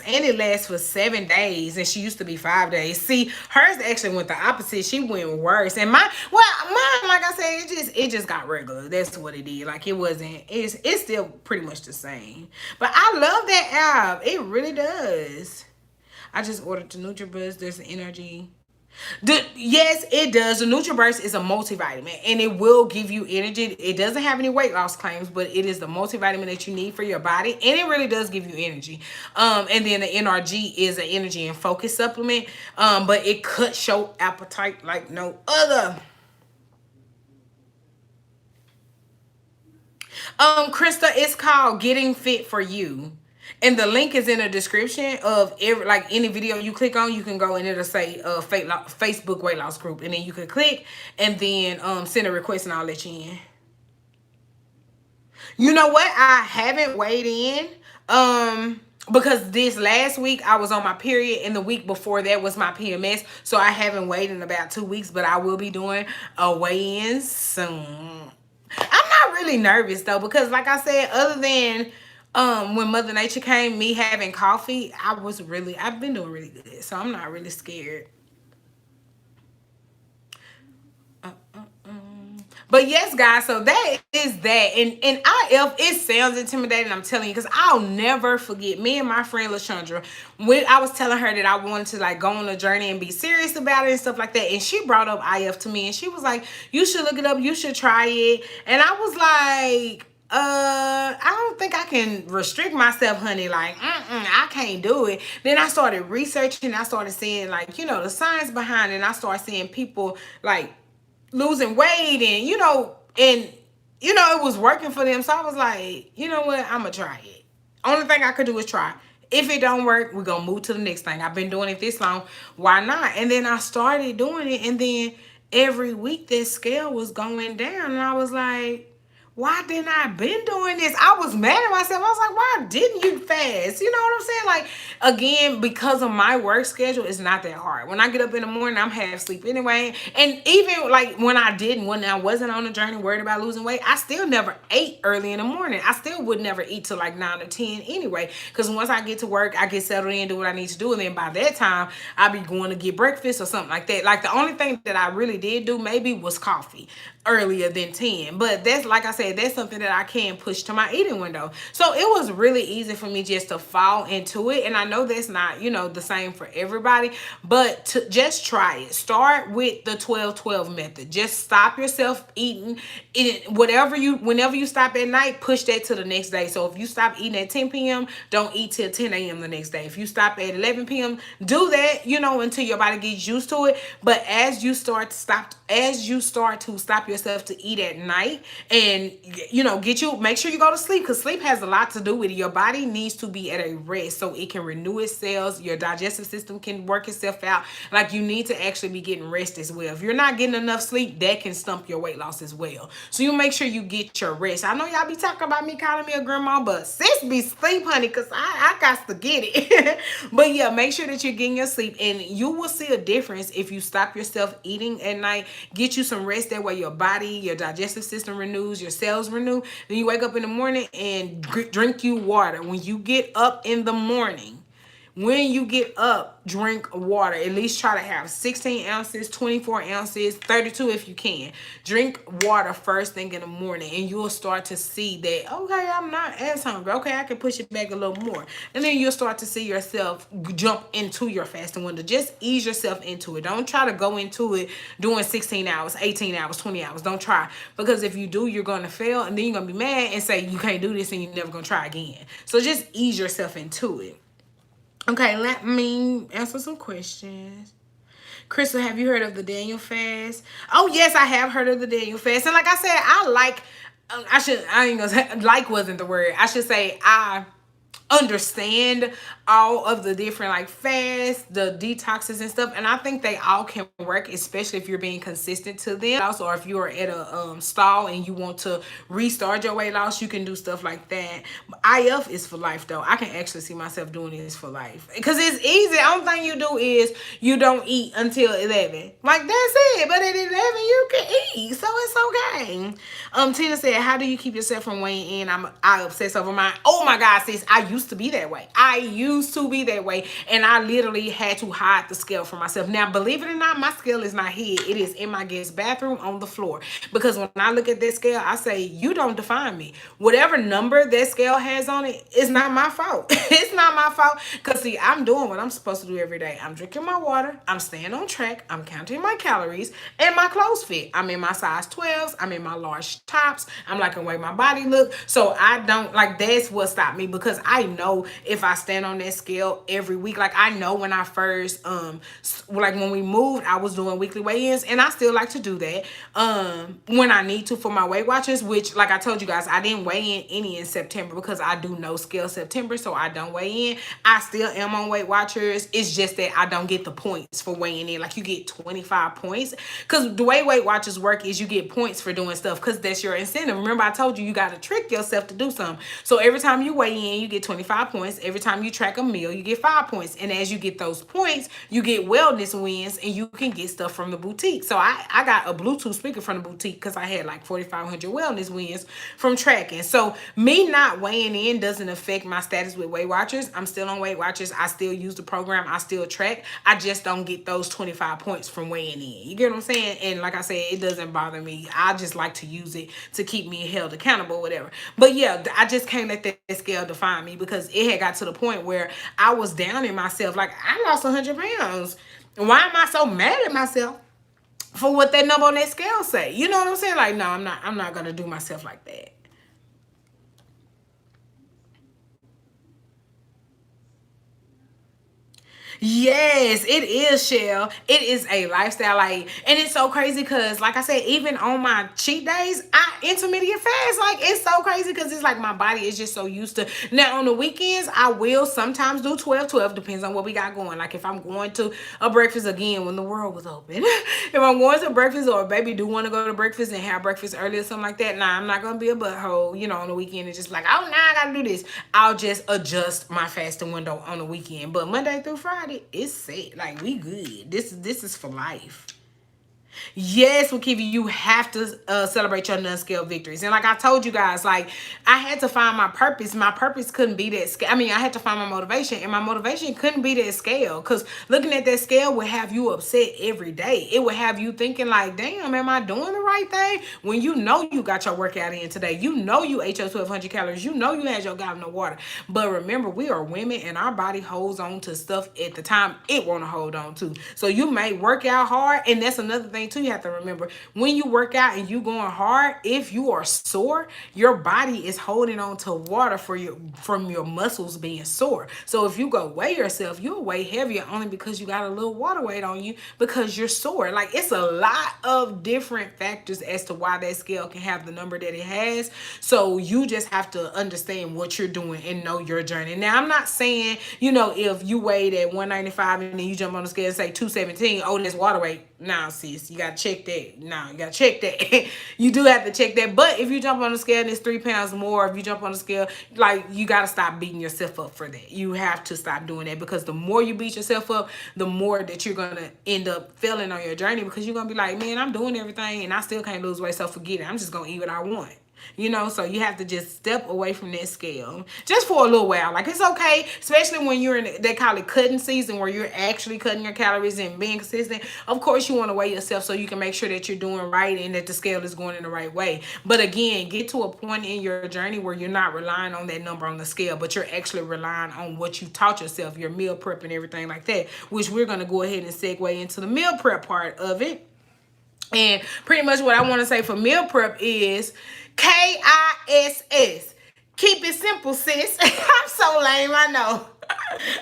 and it lasts for 7 days, and she used to be 5 days. See, hers actually went the opposite. She went worse. And mine, like I said, it just got regular. That's what it did. Like, it wasn't, it's still pretty much the same. But I love that app. It really does. I just ordered the NurtrBurst. There's an energy. Yes, it does. The NurtrBurst is a multivitamin, and it will give you energy. It doesn't have any weight loss claims, but it is the multivitamin that you need for your body, and it really does give you energy. And then the NRG is an energy and focus supplement, but it cuts your appetite like no other. Krista, it's called Getting Fit for You. And the link is in the description of every, like, any video you click on, you can go and it'll say Facebook weight loss group. And then you can click and then send a request and I'll let you in. You know what? I haven't weighed in. Because this last week I was on my period, and the week before that was my PMS. So I haven't weighed in about 2 weeks, but I will be doing a weigh-in soon. I'm not really nervous though, because like I said, other than when Mother Nature came, me having coffee, I've been doing really good. So I'm not really scared. But yes, guys, so that is that. And IF, it sounds intimidating, I'm telling you, because I'll never forget me and my friend LaShandra, when I was telling her that I wanted to like go on a journey and be serious about it and stuff like that. And she brought up IF to me, and she was like, you should look it up, you should try it. And I was like, I don't think I can restrict myself, honey. Like, I can't do it. Then I started researching. I started seeing, like, you know, the science behind it. And I started seeing people like losing weight, and it was working for them. So I was like, you know what, I'm gonna try it. Only thing I could do is try. If it don't work, we're gonna move to the next thing. I've been doing it this long, why not? And then I started doing it, and then every week this scale was going down, and I was like, why didn't I been doing this? I was mad at myself. I was like, why didn't you fast? You know what I'm saying? Like, again, because of my work schedule, it's not that hard. When I get up in the morning, I'm half asleep anyway. And even like when I wasn't on the journey worried about losing weight, I still never ate early in the morning. I still would never eat till like 9 or 10 anyway. Because once I get to work, I get settled in, do what I need to do. And then by that time, I'll be going to get breakfast or something like that. Like the only thing that I really did do maybe was coffee earlier than 10. But that's, like I said, that's something that I can push to my eating window. So it was really easy for me just to fall into it. And I know that's not, the same for everybody, but to just try it. Start with the 12-12 method. Just stop yourself eating it. Whenever you stop at night, push that to the next day. So if you stop eating at 10 p.m., don't eat till 10 a.m. the next day. If you stop at 11 p.m., do that, until your body gets used to it. But as you start to stop yourself to eat at night, and make sure you go to sleep, because sleep has a lot to do with it. Your body needs to be at a rest so it can renew its cells, your digestive system can work itself out. Like, you need to actually be getting rest as well. If you're not getting enough sleep, that can stump your weight loss as well. So you make sure you get your rest. I know y'all be talking about me calling me a grandma, but sis be sleep, honey, because I got to get it. But yeah, make sure that you're getting your sleep, and you will see a difference if you stop yourself eating at night. Get you some rest. That way your body, your digestive system renews, your cells renew. Then you wake up in the morning and drink you water. When you get up in the morning, when you get up, drink water. At least try to have 16 ounces, 24 ounces, 32 if you can. Drink water first thing in the morning, and you'll start to see that, okay, I'm not as hungry. Okay, I can push it back a little more. And then you'll start to see yourself jump into your fasting window. Just ease yourself into it. Don't try to go into it doing 16 hours, 18 hours, 20 hours. Don't try. Because if you do, you're going to fail, and then you're going to be mad and say you can't do this, and you're never going to try again. So just ease yourself into it. Okay, let me answer some questions. Crystal, have you heard of the Daniel fast? Oh, yes, I have heard of the Daniel fast. And like I said, I ain't gonna say, like wasn't the word. I should say I understand all of the different like fasts, the detoxes and stuff, and I think they all can work, especially if you're being consistent to them. Also, if you are at a stall and you want to restart your weight loss, you can do stuff like that. IF is for life though. I can actually see myself doing this for life because it's easy. The only thing you do is you don't eat until 11. Like, that's it. But at 11 you can eat, so it's okay. Tina said, how do you keep yourself from weighing in? I obsess over mine. Oh my God, sis, I used to be that way. And I literally had to hide the scale from myself. Now, believe it or not, my scale is not hid. It is in my guest bathroom on the floor. Because when I look at that scale, I say, you don't define me. Whatever number that scale has on it, it's not my fault. It's not my fault. Because see, I'm doing what I'm supposed to do every day. I'm drinking my water. I'm staying on track. I'm counting my calories. And my clothes fit. I'm in my size 12s. I'm in my large tops. I'm liking the way my body look. So I don't, like, that's what stopped me, because I know if I stand on that scale every week, like I know when I first, like when we moved, I was doing weekly weigh-ins, and I still like to do that when I need to for my Weight Watchers, which, like I told you guys, I didn't weigh in any in September because I do no scale September, so I don't weigh in. I still am on Weight Watchers. It's just that I don't get the points for weighing in. Like, you get 25 points, because the way Weight Watchers work is you get points for doing stuff because that's your incentive. Remember, I told you, you got to trick yourself to do something. So every time you weigh in, you get 25 points. Every time you track a meal, you get 5 points. And as you get those points, you get wellness wins, and you can get stuff from the boutique. So I got a Bluetooth speaker from the boutique because I had like 4,500 wellness wins from tracking. So me not weighing in doesn't affect my status with Weight Watchers. I'm still on Weight Watchers. I still use the program. I still track. I just don't get those 25 points from weighing in. You get what I'm saying? And like I said, it doesn't bother me. I just like to use it to keep me held accountable, whatever. But yeah, I just can't let that scale define me, because it had got to the point where I was down in myself. Like, I lost 100 pounds. Why am I so mad at myself for what that number on that scale say? You know what I'm saying? Like, no, I'm not gonna do myself like that. Yes, it is, Shell. It is a lifestyle, like, and it's so crazy because, like I said, even on my cheat days, I intermediate fast. Like, it's so crazy because it's like my body is just so used to. Now, on the weekends, I will sometimes do 12-12. Depends on what we got going. Like, if I'm going to a breakfast again when the world was open, if I'm going to breakfast or baby do want to go to breakfast and have breakfast early or something like that, nah, I'm not gonna be a butthole. On the weekend, it's just like, oh, nah, I gotta do this. I'll just adjust my fasting window on the weekend. But Monday through Friday, it's set. Like, we good. This is for life. Yes, Wakiva, you have to celebrate your non-scale victories. And like I told you guys, like, I had to find my purpose. My purpose couldn't be that scale. I mean, I had to find my motivation, and my motivation couldn't be that scale. Because looking at that scale would have you upset every day. It would have you thinking like, damn, am I doing the right thing? When you know you got your workout in today. You know you ate your 1,200 calories. You know you had your gallon of water. But remember, we are women, and our body holds on to stuff at the time it want to hold on to. So you may work out hard, and that's another thing too. You have to remember, when you work out and you going hard, if you are sore, your body is holding on to water from your muscles being sore. So if you go weigh yourself, you'll weigh heavier only because you got a little water weight on you because you're sore. Like, it's a lot of different factors as to why that scale can have the number that it has. So you just have to understand what you're doing and know your journey. Now, I'm not saying, if you weighed at 195 and then you jump on the scale and say 217, oh, that's water weight. Nah, sis, you gotta check that. Nah, you gotta check that. You do have to check that. But if you jump on the scale and it's 3 pounds more, if you jump on the scale, like, you gotta stop beating yourself up for that. You have to stop doing that, because the more you beat yourself up, the more that you're gonna end up failing on your journey, because you're gonna be like, man, I'm doing everything and I still can't lose weight, so forget it. I'm just gonna eat what I want. So you have to just step away from that scale just for a little while. Like, it's okay, especially when you're in, they call it cutting season, where you're actually cutting your calories and being consistent. Of course, you want to weigh yourself so you can make sure that you're doing right and that the scale is going in the right way. But again, get to a point in your journey where you're not relying on that number on the scale, but you're actually relying on what you taught yourself, your meal prep and everything like that, which we're going to go ahead and segue into the meal prep part of it. And pretty much what I want to say for meal prep is KISS. Keep it simple, sis. I'm so lame, I know.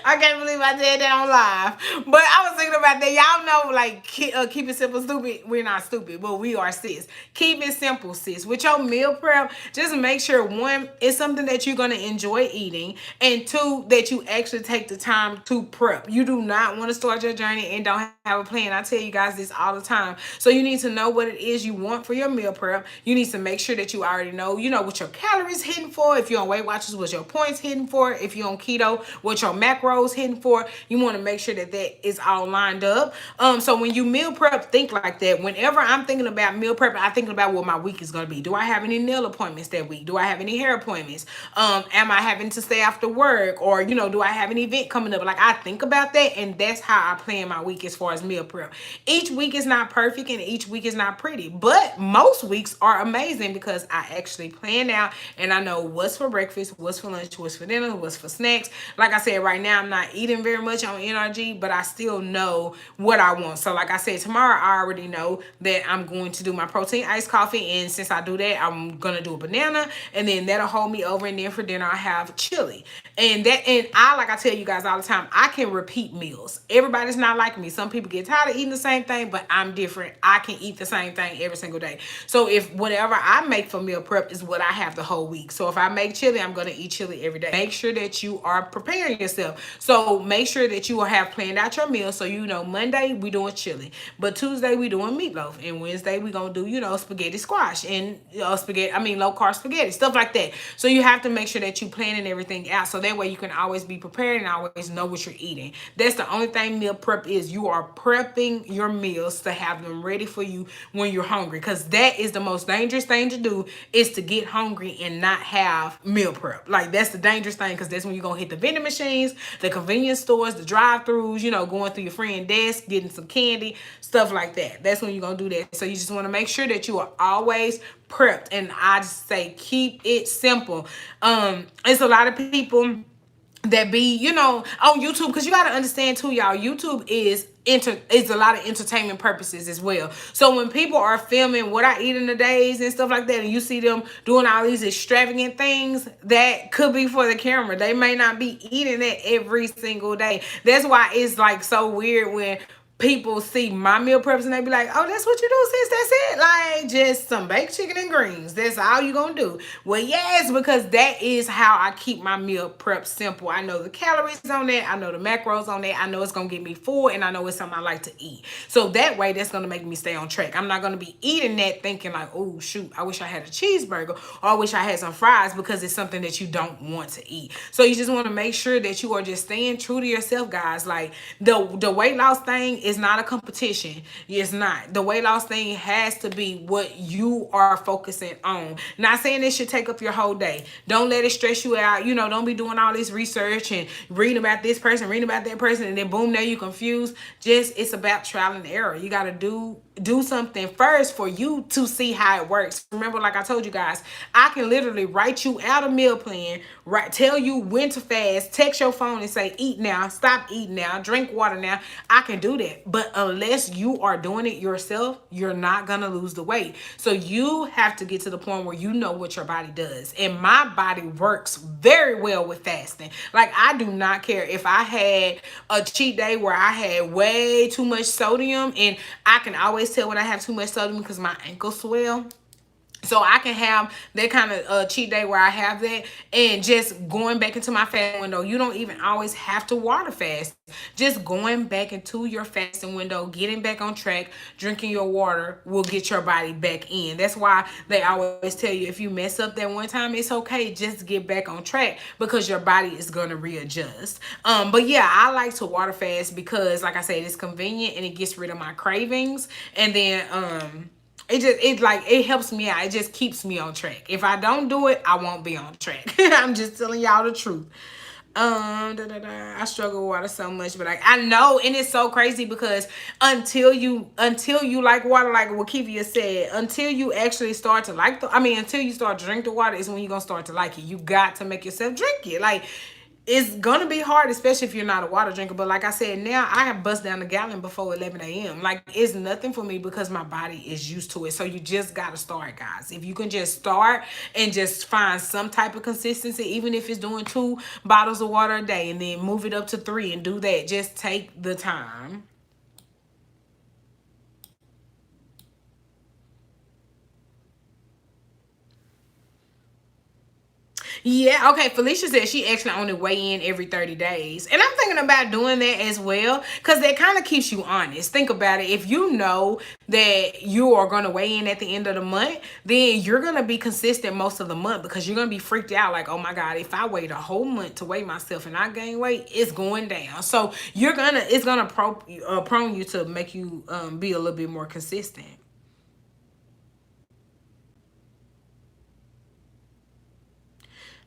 I can't believe I said that on live. But I was thinking about that. Y'all know, like, keep it simple, stupid. We're not stupid, but we are, sis. Keep it simple, sis. With your meal prep, just make sure, one, it's something that you're going to enjoy eating, and two, that you actually take the time to prep. You do not want to start your journey and don't have a plan. I tell you guys this all the time. So you need to know what it is you want for your meal prep. You need to make sure that you already know, what your calories hitting for. If you're on Weight Watchers, what your points hitting for. If you're on keto, what your macros hitting for. You want to make sure that that is all lined up. So when you meal prep, think like that. Whenever I'm thinking about meal prep, I'm thinking about what my week is going to be. Do I have any nail appointments that week? Do I have any hair appointments? Am I having to stay after work? Or, do I have an event coming up? Like, I think about that, and that's how I plan my week as far as meal prep. Each week is not perfect and each week is not pretty, but most weeks are amazing because I actually plan out and I know what's for breakfast, what's for lunch, what's for dinner, what's for snacks. Like I said, right now I'm not eating very much on NRG, but I still know what I want. So like I said, tomorrow I already know that I'm going to do my protein iced coffee, and since I do that, I'm gonna do a banana, and then that'll hold me over, and then for dinner I have chili. And I, like I tell you guys all the time, I can repeat meals. Everybody's not like me. Some people get tired of eating the same thing, but I'm different. I can eat the same thing every single day. So if whatever I make for meal prep is what I have the whole week. So if I make chili, I'm going to eat chili every day. Make sure that you are preparing yourself. So make sure that you will have planned out your meal. So, Monday we doing chili, but Tuesday we doing meatloaf, and Wednesday we going to do, spaghetti squash and low carb spaghetti, stuff like that. So you have to make sure that you planning everything out. So that way you can always be prepared and always know what you're eating. That's the only thing meal prep is. You are prepping your meals to have them ready for you when you're hungry, because that is the most dangerous thing to do, is to get hungry and not have meal prep. Like, that's the dangerous thing, because that's when you're going to hit the vending machines, the convenience stores, the drive-thrus, going through your friend's desk, getting some candy, stuff like that. That's when you're going to do that. So you just want to make sure that you are always prepped. And I just say, keep it simple. It's a lot of people that be, on YouTube, because you got to understand too, y'all, YouTube is it's a lot of entertainment purposes as well. So when people are filming what I eat in the days and stuff like that, and you see them doing all these extravagant things, that could be for the camera. They may not be eating it every single day. That's why it's like so weird when people see my meal preps and they be like, oh, that's what you do, sis, that's it, like just some baked chicken and greens, that's all you gonna do. Well, yes, because that is how I keep my meal prep simple. I know the calories on that, I know the macros on that, I know it's gonna get me full, and I know it's something I like to eat. So that way, that's gonna make me stay on track. I'm not gonna be eating that thinking like, oh shoot, I wish I had a cheeseburger, or I wish I had some fries, because it's something that you don't want to eat. So you just want to make sure that you are just staying true to yourself, guys. Like the weight loss thing is not a competition. It's not. The weight loss thing has to be what you are focusing on. Not saying it should take up your whole day. Don't let it stress you out. You know, don't be doing all this research and reading about this person, reading about that person, and then boom, now you confused. Just, it's about trial and error. You got to do something first for you to see how it works. Remember, like I told you guys, I can literally write you out a meal plan, right? Tell you when to fast, text your phone and say, eat now, stop eating now, drink water now. I can do that. But unless you are doing it yourself, you're not going to lose the weight. So you have to get to the point where you know what your body does. And my body works very well with fasting. Like, I do not care if I had a cheat day where I had way too much sodium, and I can always tell when I have too much sodium because my ankles swell. So I can have that kind of cheat day where I have that, and just going back into my fasting window. You don't even always have to water fast. Just going back into your fasting window, getting back on track, drinking your water will get your body back in. That's why they always tell you, if you mess up that one time, it's okay. Just get back on track, because your body is going to readjust. But yeah, I like to water fast because, like I said, it's convenient and it gets rid of my cravings. And then it helps me out. It just keeps me on track. If I don't do it, I won't be on track. I'm just telling y'all the truth. I struggle with water so much, but I know, and it's so crazy because until you like water, like what Kivia said, until you actually start to like until you start to drink the water is when you're gonna start to like it. You got to make yourself drink it. Like, it's gonna be hard, especially if you're not a water drinker. But like I said, now I have bust down a gallon before 11 a.m. Like, it's nothing for me because my body is used to it. So you just gotta start, guys. If you can just start and just find some type of consistency, even if it's doing 2 bottles of water a day, and then move it up to 3 and do that. Just take the time. Yeah, okay. Felicia said she actually only weigh in every 30 days. And I'm thinking about doing that as well, because that kind of keeps you honest. Think about it. If you know that you are going to weigh in at the end of the month, then you're going to be consistent most of the month, because you're going to be freaked out like, oh my God, if I wait a whole month to weigh myself and I gain weight, it's going down. So it's going to prone you to make you be a little bit more consistent.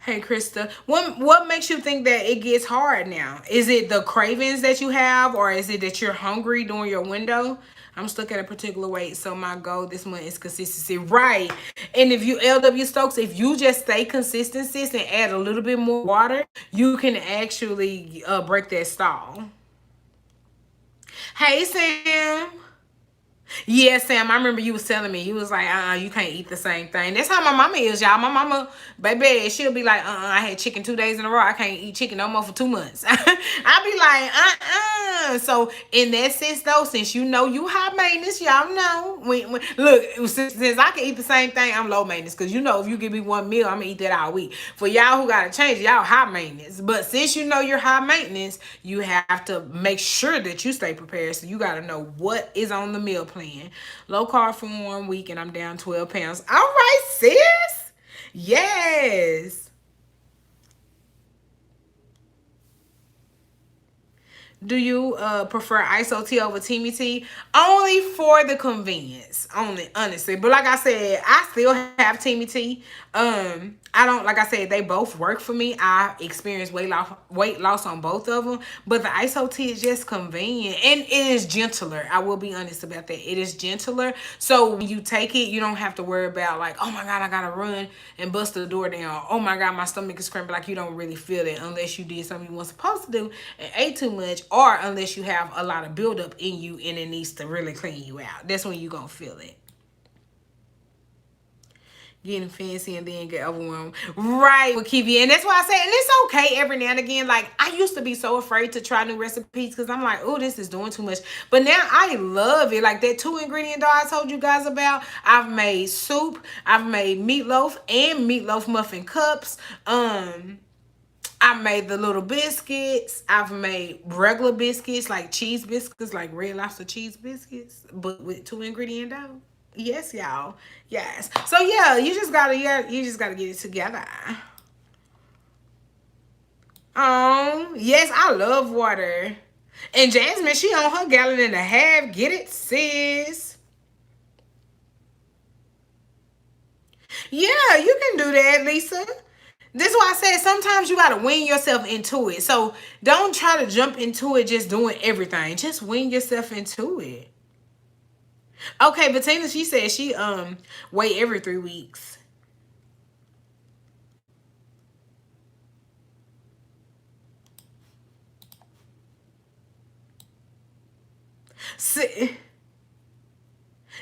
Hey Krista, what makes you think that it gets hard now? Is it the cravings that you have, or is it that you're hungry during your window? I'm stuck at a particular weight, so my goal this month is consistency. Right. And if you LW Stokes, if you just stay consistent, sis, and add a little bit more water, you can actually break that stall. Hey Sam. Yeah, Sam, I remember you was telling me, you was like, you can't eat the same thing. That's how my mama is, y'all. My mama, baby, she'll be like, I had chicken 2 days in a row. I can't eat chicken no more for 2 months. I be like, So in that sense, though, since you know you high maintenance, y'all know. Look, since I can eat the same thing, I'm low maintenance. Because you know, if you give me one meal, I'm going to eat that all week. For y'all who got to change, y'all high maintenance. But since you know you're high maintenance, you have to make sure that you stay prepared. So you got to know what is on the meal plan. Low carb for 1 week and I'm down 12 pounds. All right, sis. Yes. Do you prefer ISO tea over Timmy tea? Only for the convenience. Only, honestly. But like I said, I still have Timmy tea. I don't, like I said, they both work for me. I experienced weight loss on both of them. But the ISO tea is just convenient. And it is gentler. I will be honest about that. It is gentler. So when you take it, you don't have to worry about like, oh my God, I gotta run and bust the door down. Oh my God, my stomach is cramping. Like, you don't really feel it unless you did something you weren't supposed to do and ate too much, or unless you have a lot of buildup in you and it needs to really clean you out. That's when you're going to feel it. Getting fancy and then get overwhelmed. Right, with Kiwi. And that's why I say, and it's okay every now and again. Like, I used to be so afraid to try new recipes because I'm like, oh, this is doing too much. But now I love it. Like that 2-ingredient dough I told you guys about. I've made soup. I've made meatloaf and meatloaf muffin cups. I made the little biscuits. I've made regular biscuits, like cheese biscuits, like Red Lobster cheese biscuits, but with 2-ingredient dough. Yes, y'all. Yes. So yeah, you just gotta get it together. Yes, I love water. And Jasmine, she on her gallon and a half. Get it, sis. Yeah, you can do that, Lisa. This is why I said sometimes you gotta wean yourself into it. So don't try to jump into it just doing everything. Just wean yourself into it. Okay, Bettina, she said she weigh every 3 weeks. See,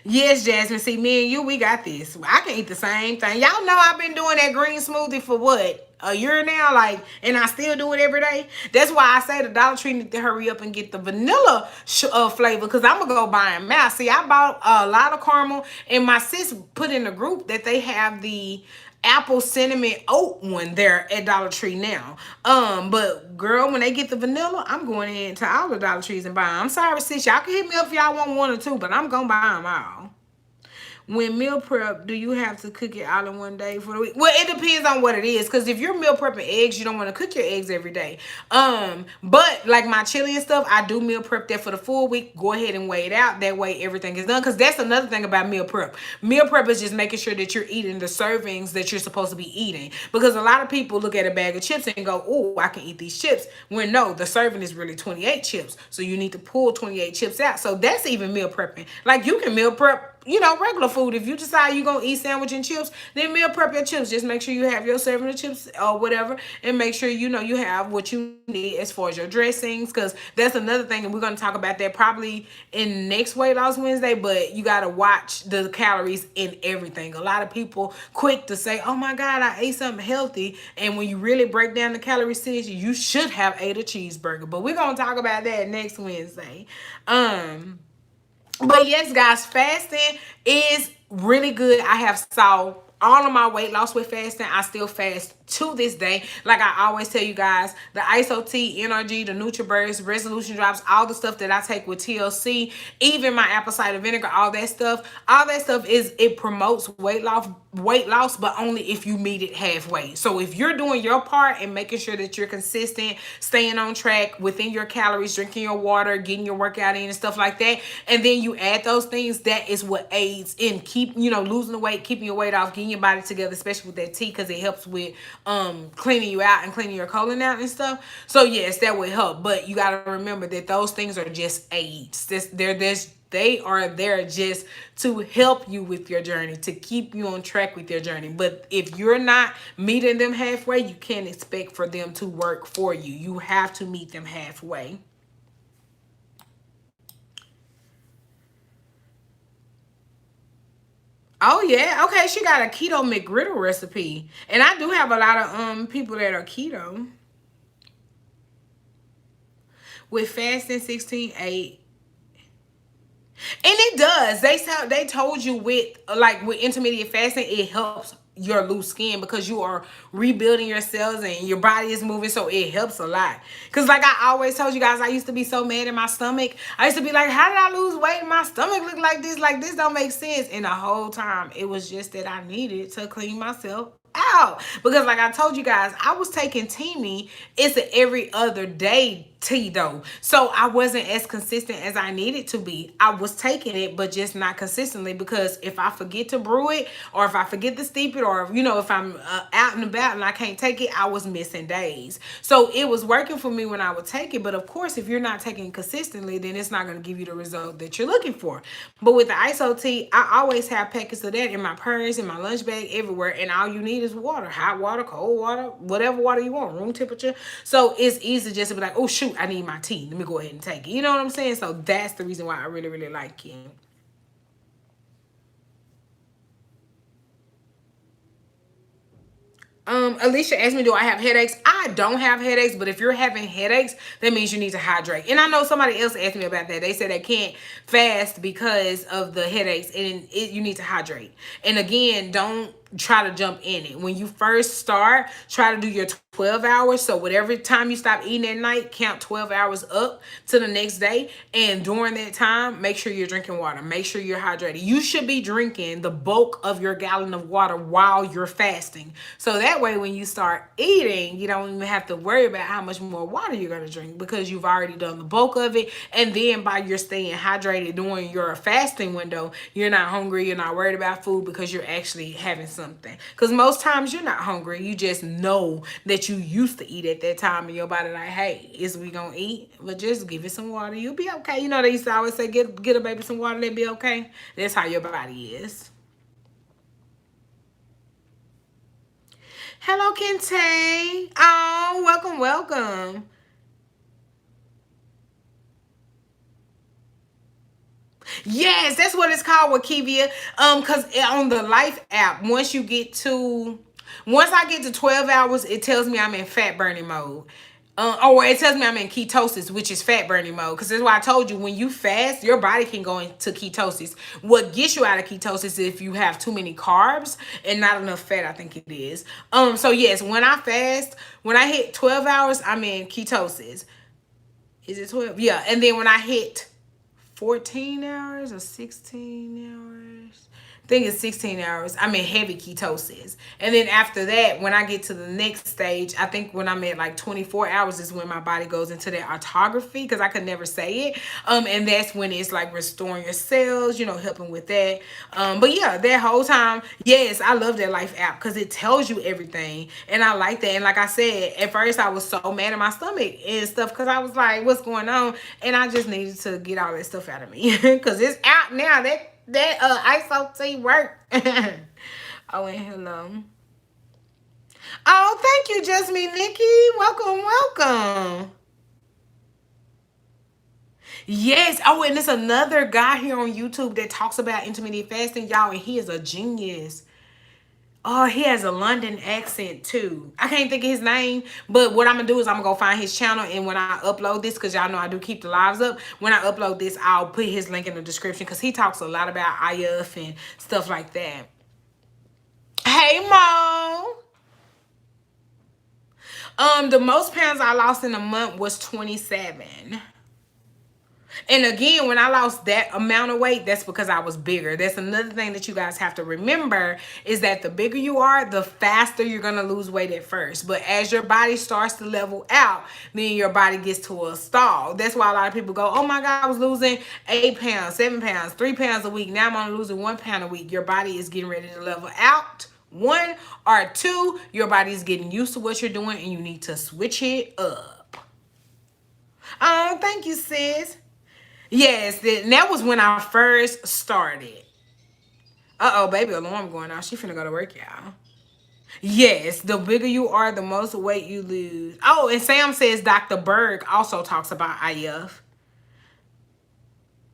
yes, Jasmine. See, me and you, we got this. I can eat the same thing. Y'all know I've been doing that green smoothie for what? A year now, like, and I still do it every day. That's why I say the Dollar Tree need to hurry up and get the vanilla flavor, because I'm gonna go buy them out. See, I bought a lot of caramel, and my sis put in the group that they have the apple cinnamon oat one there at Dollar Tree now. But girl, when they get the vanilla, I'm going into all the Dollar Trees and buying. I'm sorry, sis, y'all can hit me up if y'all want one or two, but I'm gonna buy them all. When meal prep, do you have to cook it all in one day for the week? Well, it depends on what it is. Because if you're meal prepping eggs, you don't want to cook your eggs every day. But like my chili and stuff, I do meal prep that for the full week. Go ahead and weigh it out. That way everything is done. Because that's another thing about meal prep. Meal prep is just making sure that you're eating the servings that you're supposed to be eating. Because a lot of people look at a bag of chips and go, oh, I can eat these chips. When no, the serving is really 28 chips. So you need to pull 28 chips out. So that's even meal prepping. Like you can meal prep, you know, regular food. If you decide you're going to eat sandwich and chips, then meal prep your chips. Just make sure you have your serving of chips or whatever. And make sure, you know, you have what you need as far as your dressings. Because that's another thing. And we're going to talk about that probably in next Weight Loss Wednesday. But you got to watch the calories in everything. A lot of people quick to say, oh my God, I ate something healthy. And when you really break down the calorie situation, you should have ate a cheeseburger. But we're going to talk about that next Wednesday. But yes, guys, fasting is really good. I have saw all of my weight loss with fasting. I still fast to this day. Like I always tell you guys, the Iaso tea, NRG, the NurtrBurst, resolution drops, all the stuff that I take with TLC, even my apple cider vinegar, all that stuff is, it promotes weight loss, but only if you meet it halfway. So if you're doing your part and making sure that you're consistent, staying on track within your calories, drinking your water, getting your workout in and stuff like that, and then you add those things, that is what aids in losing the weight, keeping your weight off, getting your body together, especially with that tea, because it helps with cleaning you out and cleaning your colon out and stuff. So yes, that would help. But you got to remember that those things are just aids. They are there just to help you with your journey, to keep you on track with your journey. But if you're not meeting them halfway, you can't expect for them to work for you. You have to meet them halfway. Oh yeah, okay. She got a keto McGriddle recipe, and I do have a lot of people that are keto with fasting 16:8. And it does. They told you with intermediate fasting, it helps your loose skin because you are rebuilding your cells and your body is moving, so it helps a lot. Because like I always told you guys, I used to be so mad in my stomach. I used to be like, how did I lose weight and my stomach look like this? Like, this don't make sense. And the whole time it was just that I needed to clean myself out. Because like I told you guys, I was taking Teamy. It's an every other day tea though, so I wasn't as consistent as I needed to be. I was taking it, but just not consistently, because if I forget to brew it, or if I forget to steep it, or if I'm out and about and I can't take it, I was missing days. So it was working for me when I would take it, but of course if you're not taking it consistently, then it's not going to give you the result that you're looking for. But with the Iaso tea, I always have packets of that in my purse, in my lunch bag, everywhere, and all you need is water. Hot water, cold water, whatever water you want, room temperature. So it's easy just to be like, oh shoot, shoot, I need my tea. Let me go ahead and take it. You know what I'm saying? So that's the reason why I really, really like it. Alicia asked me, do I have headaches? I don't have headaches, but if you're having headaches, that means you need to hydrate. And I know somebody else asked me about that. They said they can't fast because of the headaches, and you need to hydrate. And again, don't try to jump in it. When you first start, try to do your 12 hours. So whatever time you stop eating at night, count 12 hours up to the next day. And during that time, make sure you're drinking water. Make sure you're hydrated. You should be drinking the bulk of your gallon of water while you're fasting. So that way, when you start eating, you don't even have to worry about how much more water you're going to drink, because you've already done the bulk of it. And then by your staying hydrated during your fasting window, you're not hungry. You're not worried about food, because you're actually having something. Because most times you're not hungry. You just know that you used to eat at that time, and your body like, hey, is we gonna eat? But just give it some water. You'll be okay. You know, they used to always say, get a baby some water, they'll be okay. That's how your body is. Hello, Kente. Oh, welcome, welcome. Yes, that's what it's called, Wakivia. Cause on the Life app, once I get to 12 hours, it tells me I'm in fat burning mode. Or it tells me I'm in ketosis, which is fat burning mode. Because that's why I told you, when you fast, your body can go into ketosis. What gets you out of ketosis is if you have too many carbs and not enough fat, I think it is. So yes, when I fast, when I hit 12 hours, I'm in ketosis. Is it 12? Yeah. And then when I hit 14 hours or 16 hours, I think it's 16 hours, I'm in heavy ketosis. And then after that, when I get to the next stage, I think when I'm at like 24 hours is when my body goes into that autography, because I could never say it. And that's when it's like restoring your cells, helping with that. But yeah, that whole time, yes, I love that Life app because it tells you everything. And I like that. And like I said, at first I was so mad at my stomach and stuff, because I was like, what's going on? And I just needed to get all that stuff out of me because it's out now. That Iaso tea work. Oh, and hello. Oh, thank you, Jasmine Nikki. Welcome, welcome. Yes. Oh, and there's another guy here on YouTube that talks about intermittent fasting, y'all, and he is a genius. Oh, he has a London accent too. I can't think of his name, but what I'm gonna do is I'm gonna go find his channel, and when I upload this, because y'all know I do keep the lives up, when I upload this, I'll put his link in the description, because he talks a lot about IF and stuff like that. Hey, Mo. The most pounds I lost in a month was 27. And again, when I lost that amount of weight, that's because I was bigger. That's another thing that you guys have to remember, is that the bigger you are, the faster you're going to lose weight at first. But as your body starts to level out, then your body gets to a stall. That's why a lot of people go, oh my God, I was losing 8 pounds, 7 pounds, 3 pounds a week. Now I'm only losing 1 pound a week. Your body is getting ready to level out. 1 or 2, your body is getting used to what you're doing, and you need to switch it up. Oh, thank you, sis. Yes, that was when I first started. Uh-oh, baby alarm going off. She finna go to work, y'all. Yes, the bigger you are, the most weight you lose. Oh, and Sam says Dr. Berg also talks about IF.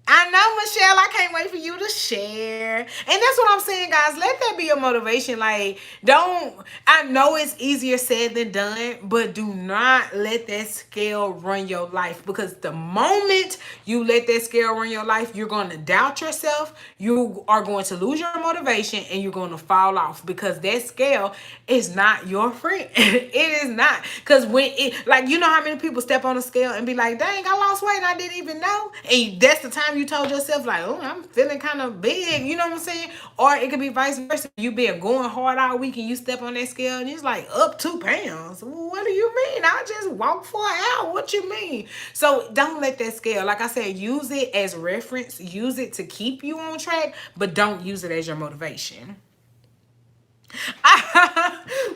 I know, Michelle. I can't wait for you to share. And that's what I'm saying, guys. Let that be your motivation. Like, I know it's easier said than done, but do not let that scale run your life. Because the moment you let that scale run your life, you're going to doubt yourself. You are going to lose your motivation, and you're going to fall off, because that scale is not your friend. It is not. Because you know how many people step on a scale and be like, dang, I lost weight and I didn't even know. And that's the time you told yourself, like, oh, I'm feeling kind of big. You know what I'm saying? Or it could be vice versa. You been going hard all week, and you step on that scale and it's like up 2 pounds. What do you mean? I just walked for an hour. What you mean? So don't let that scale, like I said, use it as reference. Use it to keep you on track, but don't use it as your motivation.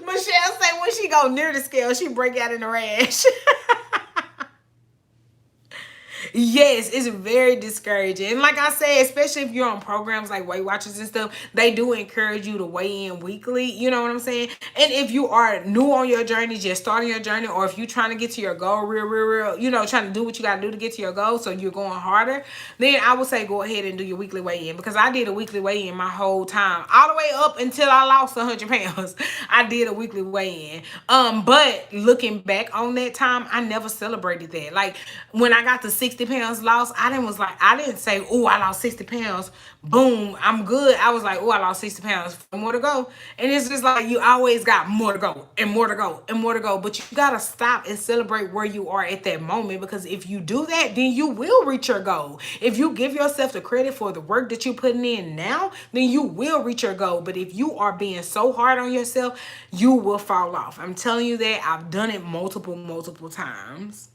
Michelle say when she go near the scale, she break out in a rash. Yes, it's very discouraging. And like I said, especially if you're on programs like Weight Watchers and stuff, they do encourage you to weigh in weekly. You know what I'm saying? And if you are new on your journey, just starting your journey, or if you're trying to get to your goal real, trying to do what you got to do to get to your goal, so you're going harder, then I would say go ahead and do your weekly weigh in, because I did a weekly weigh in my whole time, all the way up until I lost 100 pounds. I did a weekly weigh in. But looking back on that time, I never celebrated that. Like when I got to 60 pounds lost, I didn't say, oh, I lost 60 pounds. Boom, I'm good. I was like, oh, I lost 60 pounds. More to go. And it's just like you always got more to go and more to go and more to go. But you gotta stop and celebrate where you are at that moment, because if you do that, then you will reach your goal. If you give yourself the credit for the work that you're putting in now, then you will reach your goal. But if you are being so hard on yourself, you will fall off. I'm telling you that. I've done it multiple times.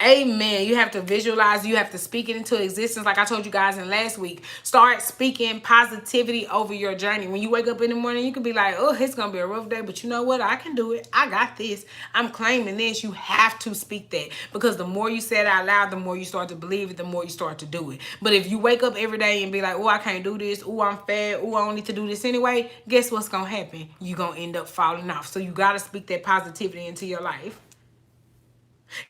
Amen. You have to visualize, you have to speak it into existence. Like I told you guys in last week, start speaking positivity over your journey. When you wake up in the morning, you can be like, oh, it's going to be a rough day, but you know what? I can do it. I got this. I'm claiming this. You have to speak that, because the more you say it out loud, the more you start to believe it, the more you start to do it. But if you wake up every day and be like, oh, I can't do this. Oh, I'm fat. Oh, I don't need to do this anyway. Guess what's going to happen? You're going to end up falling off. So you got to speak that positivity into your life.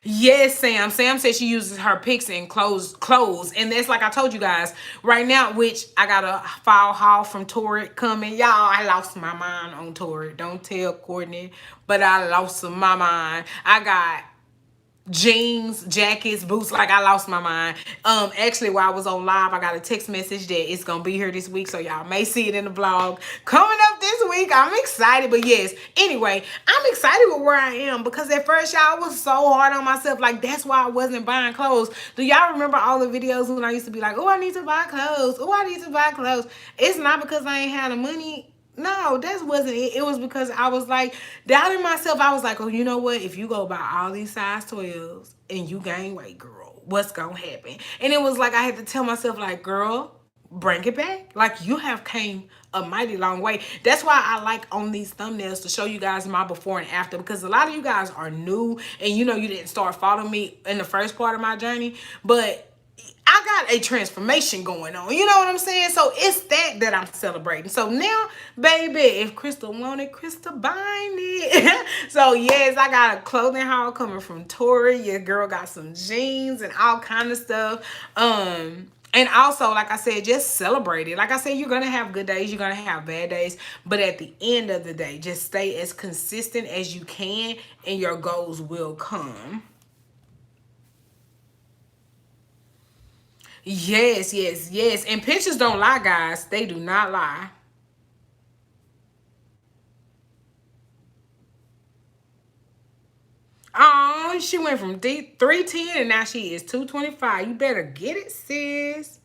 Yes, Sam. Sam said she uses her picks and clothes. And that's like I told you guys right now, which I got a file haul from Torrid coming. Y'all, I lost my mind on Torrid. Don't tell Courtney, but I lost my mind. I got jeans, jackets, boots, like I lost my mind. Actually, while I was on live, I got a text message that it's gonna be here this week, so y'all may see it in the vlog coming up this week. I'm excited. But yes, anyway, I'm excited with where I am, because at first y'all was so hard on myself. Like that's why I wasn't buying clothes. Do y'all remember all the videos when I used to be like, oh, I need to buy clothes, oh, I need to buy clothes? It's not because I ain't had the money. No, that wasn't it. It was because I was like doubting myself. I was like, oh, you know what? If you go buy all these size 12s and you gain weight, girl, what's gonna happen? And it was like I had to tell myself, like, girl, bring it back. Like you have came a mighty long way. That's why I like on these thumbnails to show you guys my before and after, because a lot of you guys are new and you didn't start following me in the first part of my journey, but I got a transformation going on. You know what I'm saying? So it's that I'm celebrating. So now, baby, if Crystal wanted, Crystal buying it. So yes, I got a clothing haul coming from Tori. Your girl got some jeans and all kind of stuff. And also, like I said, just celebrate it. Like I said, you're going to have good days. You're going to have bad days. But at the end of the day, just stay as consistent as you can and your goals will come. Yes. And pictures don't lie, guys. They do not lie. Oh, she went from 310 and now she is 225. You better get it, sis.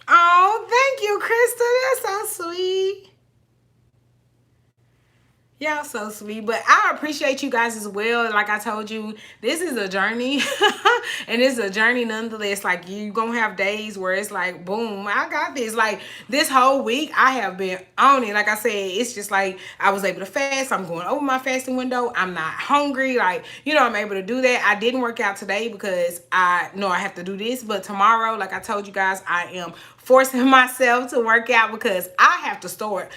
Oh, thank you, Krista. That's so sweet. Y'all so sweet. But I appreciate you guys as well. Like I told you, this is a journey. And it's a journey nonetheless. Like you gonna have days where it's like, boom, I got this. Like this whole week I have been on it. Like I said, it's just like I was able to fast. I'm going over my fasting window. I'm not hungry. Like, I'm able to do that. I didn't work out today because I know I have to do this. But tomorrow, like I told you guys, I am forcing myself to work out, because I have to start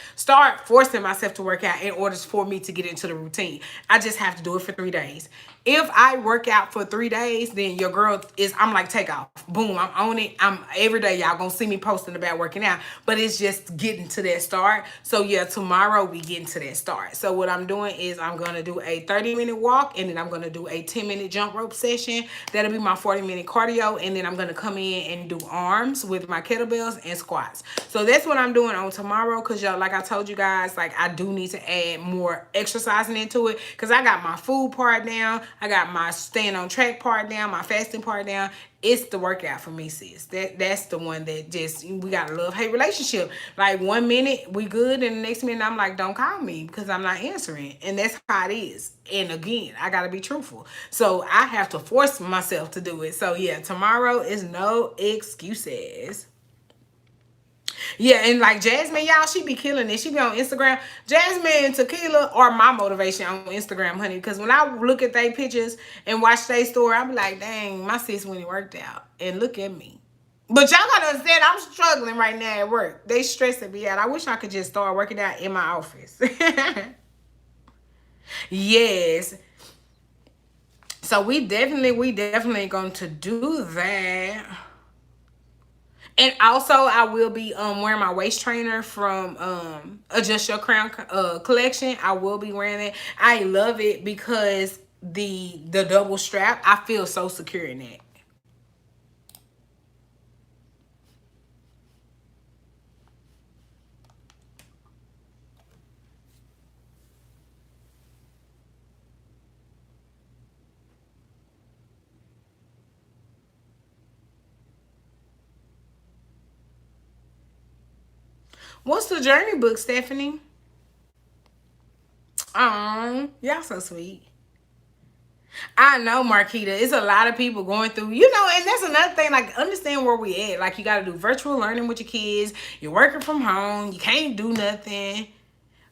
forcing myself to work out in order for me to get into the routine. I just have to do it for 3 days. If I work out for 3 days, then your girl I'm like, take off. Boom, I'm on it. I'm every day, y'all gonna see me posting about working out. But it's just getting to that start. So yeah, tomorrow we getting to that start. So what I'm doing is I'm gonna do a 30-minute walk, and then I'm gonna do a 10-minute jump rope session. That'll be my 40-minute cardio. And then I'm gonna come in and do arms with my kettlebells and squats. So that's what I'm doing on tomorrow, because y'all, like I told you guys, like I do need to add more exercising into it, because I got my food part down. I got my staying on track part down, my fasting part down. It's the workout for me, sis. That's the one that just, we got a love-hate relationship. Like 1 minute we good, and the next minute I'm like, don't call me because I'm not answering. And that's how it is. And again, I gotta be truthful. So I have to force myself to do it. So yeah, tomorrow is no excuses. Yeah, and like Jasmine, y'all, she be killing it. She be on Instagram. Jasmine and Tequila are my motivation on Instagram, honey. Because when I look at their pictures and watch their story, I be like, dang, my sis when it worked out. And look at me. But y'all gotta understand, I'm struggling right now at work. They stressing me out. I wish I could just start working out in my office. Yes. So we definitely going to do that. And also, I will be wearing my waist trainer from Adjust Your Crown collection. I will be wearing it. I love it because the double strap. I feel so secure in it. What's the journey book, Stephanie? Y'all so sweet. I know, Marquita. It's a lot of people going through, and that's another thing. Like, understand where we at. Like, you got to do virtual learning with your kids. You're working from home. You can't do nothing.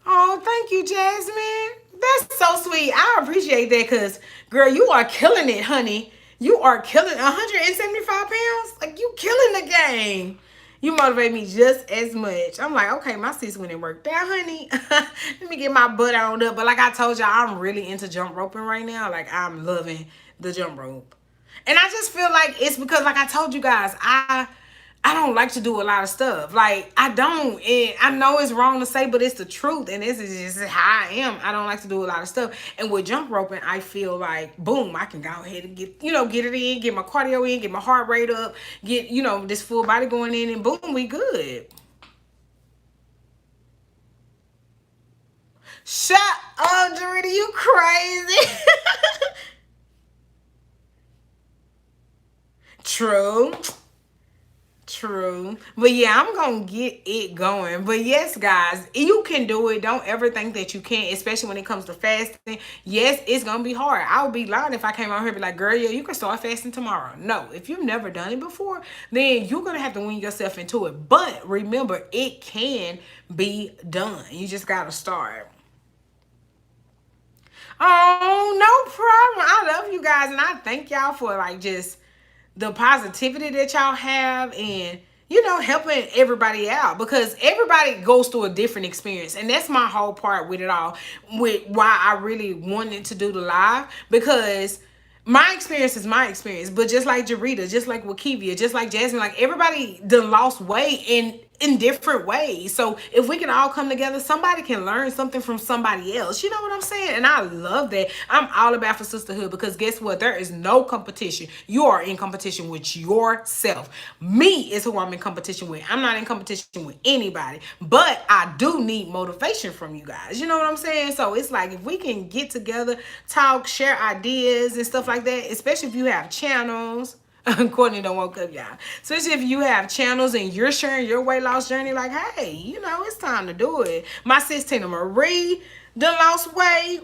Oh, thank you, Jasmine. That's so sweet. I appreciate that because, girl, you are killing it, honey. You are killing 175 pounds. Like, you killing the game. You motivate me just as much. I'm like, okay, my sis went and worked out, honey. Let me get my butt on up. But like I told y'all, I'm really into jump roping right now. Like, I'm loving the jump rope. And I just feel like it's because, like I told you guys, I don't like to do a lot of stuff. Like, I don't. And I know it's wrong to say, but it's the truth. And this is just how I am. I don't like to do a lot of stuff. And with jump roping, I feel like, boom, I can go ahead and get it in, get my cardio in, get my heart rate up, get, this full body going in, and boom, we good. Shut up, Dorita, you crazy. True. True. But yeah, I'm going to get it going. But yes, guys, you can do it. Don't ever think that you can't, especially when it comes to fasting. Yes, it's going to be hard. I would be lying if I came out here and be like, girl, yeah, you can start fasting tomorrow. No, if you've never done it before, then you're going to have to win yourself into it. But remember, it can be done. You just got to start. Oh, no problem. I love you guys. And I thank y'all for like just the positivity that y'all have and helping everybody out because everybody goes through a different experience. And that's my whole part with it all, with why I really wanted to do the live, because my experience is my experience. But just like Jarita, just like Wakivia, just like Jasmine, like everybody done lost weight in different ways. So if we can all come together, somebody can learn something from somebody else. You know what I'm saying? And I love that. I'm all about for sisterhood because guess what? There is no competition. You are in competition with yourself. Me is who I'm in competition with. I'm not in competition with anybody, but I do need motivation from you guys. You know what I'm saying? So it's like if we can get together, talk, share ideas and stuff like that, especially if you have channels. Courtney don't woke up, y'all. Especially if you have channels and you're sharing your weight loss journey, like, hey, it's time to do it. My sis Tina Marie done lost weight.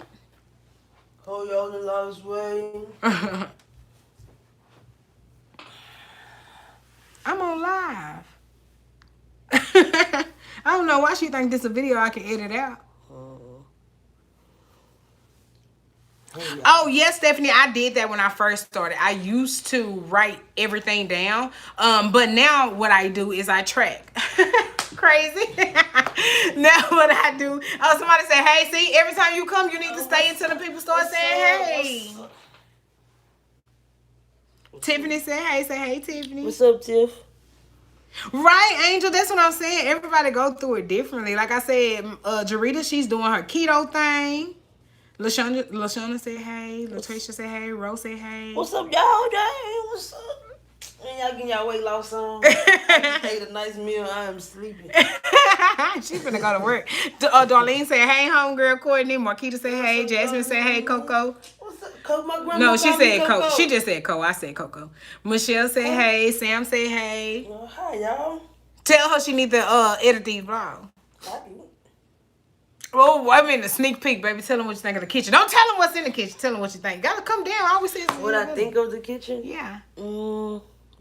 Oh, y'all done lost weight. I'm on live. I don't know why she think this a video I can edit out. Oh, yes, Stephanie, I did that when I first started. I used to write everything down. But now what I do is I track. Crazy. Now what I do, somebody say, hey, see, every time you come, you need to stay until the people start saying, hey. Tiffany said, hey, say, hey, Tiffany. What's up, Tiff? Right, Angel, that's what I'm saying. Everybody go through it differently. Like I said, Jarita, she's doing her keto thing. LaShawna said hey. Latricia said hey. Rose said hey. What's up, y'all? Dang, what's up? And y'all getting y'all weight loss on? I ate a nice meal. I am sleeping. She's gonna go to work. Darlene said hey, homegirl. Courtney. Marquita said hey. Jasmine said hey. Coco. What's up, Coco? My grandma. No, she said Coco. She just said Coco. I said Coco. Michelle said hey. Sam said hey. Well, hi, y'all. Tell her she need to edit these vlogs. Oh, I mean the sneak peek, baby. Tell them what you think of the kitchen. Don't tell them what's in the kitchen. Tell them what you think. Gotta come down. I always say what I think of the kitchen. Yeah.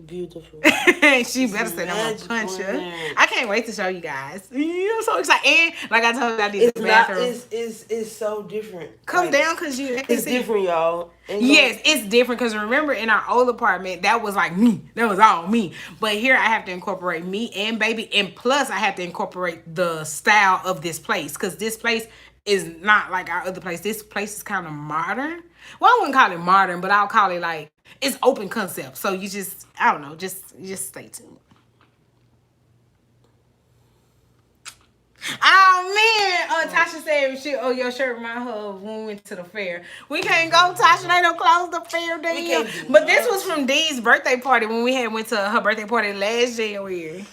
Beautiful. She better say I'm gonna punch her. I can't wait to show you guys. I'm so excited. And like I told you, I did the bathroom. It's so different. Come like, down, cause you. It's different, y'all. Yes, it's different. Cause remember, in our old apartment, that was like me. That was all me. But here, I have to incorporate me and baby, and plus, I have to incorporate the style of this place. Cause this place is not like our other place. This place is kind of modern. Well, I wouldn't call it modern, but I'll call it like it's open concept. So you just, I don't know, just stay tuned. Oh man, Tasha said your shirt remind her of when we went to the fair. We can't go, Tasha. They don't close the fair down. But this was from Dee's birthday party when we had went to her birthday party last January.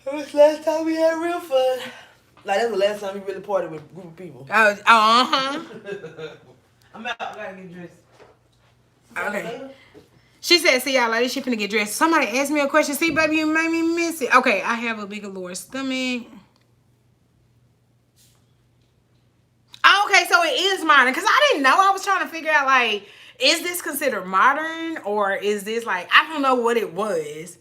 It was last time we had real fun. Like that's the last time we really partied with a group of people. I'm out. I gotta get dressed. Okay. She said, see y'all later. She finna get dressed. Somebody asked me a question. See, baby, you made me miss it. Okay, I have a bigger lower stomach. Okay, so it is modern. Because I didn't know. I was trying to figure out, like, is this considered modern? Or is this, like, I don't know what it was.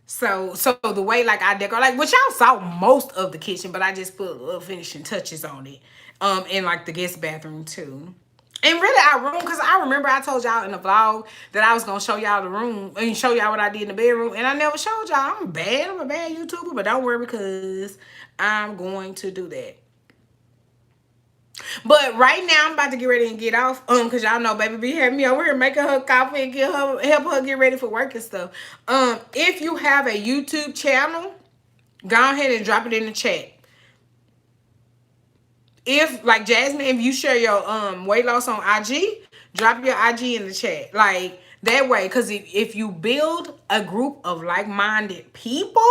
So the way, like, I decorate, like, which y'all saw most of the kitchen, but I just put little finishing touches on it. In, like, the guest bathroom, too. And really, our room, because I remember I told y'all in the vlog that I was going to show y'all the room and show y'all what I did in the bedroom. And I never showed y'all. I'm a bad YouTuber, but don't worry because I'm going to do that. But right now, I'm about to get ready and get off. Because y'all know baby B had me over here making her coffee and help her get ready for work and stuff. If you have a YouTube channel, go ahead and drop it in the chat. If, like Jasmine, if you share your weight loss on IG, drop your IG in the chat. Like, that way, because if you build a group of like-minded people,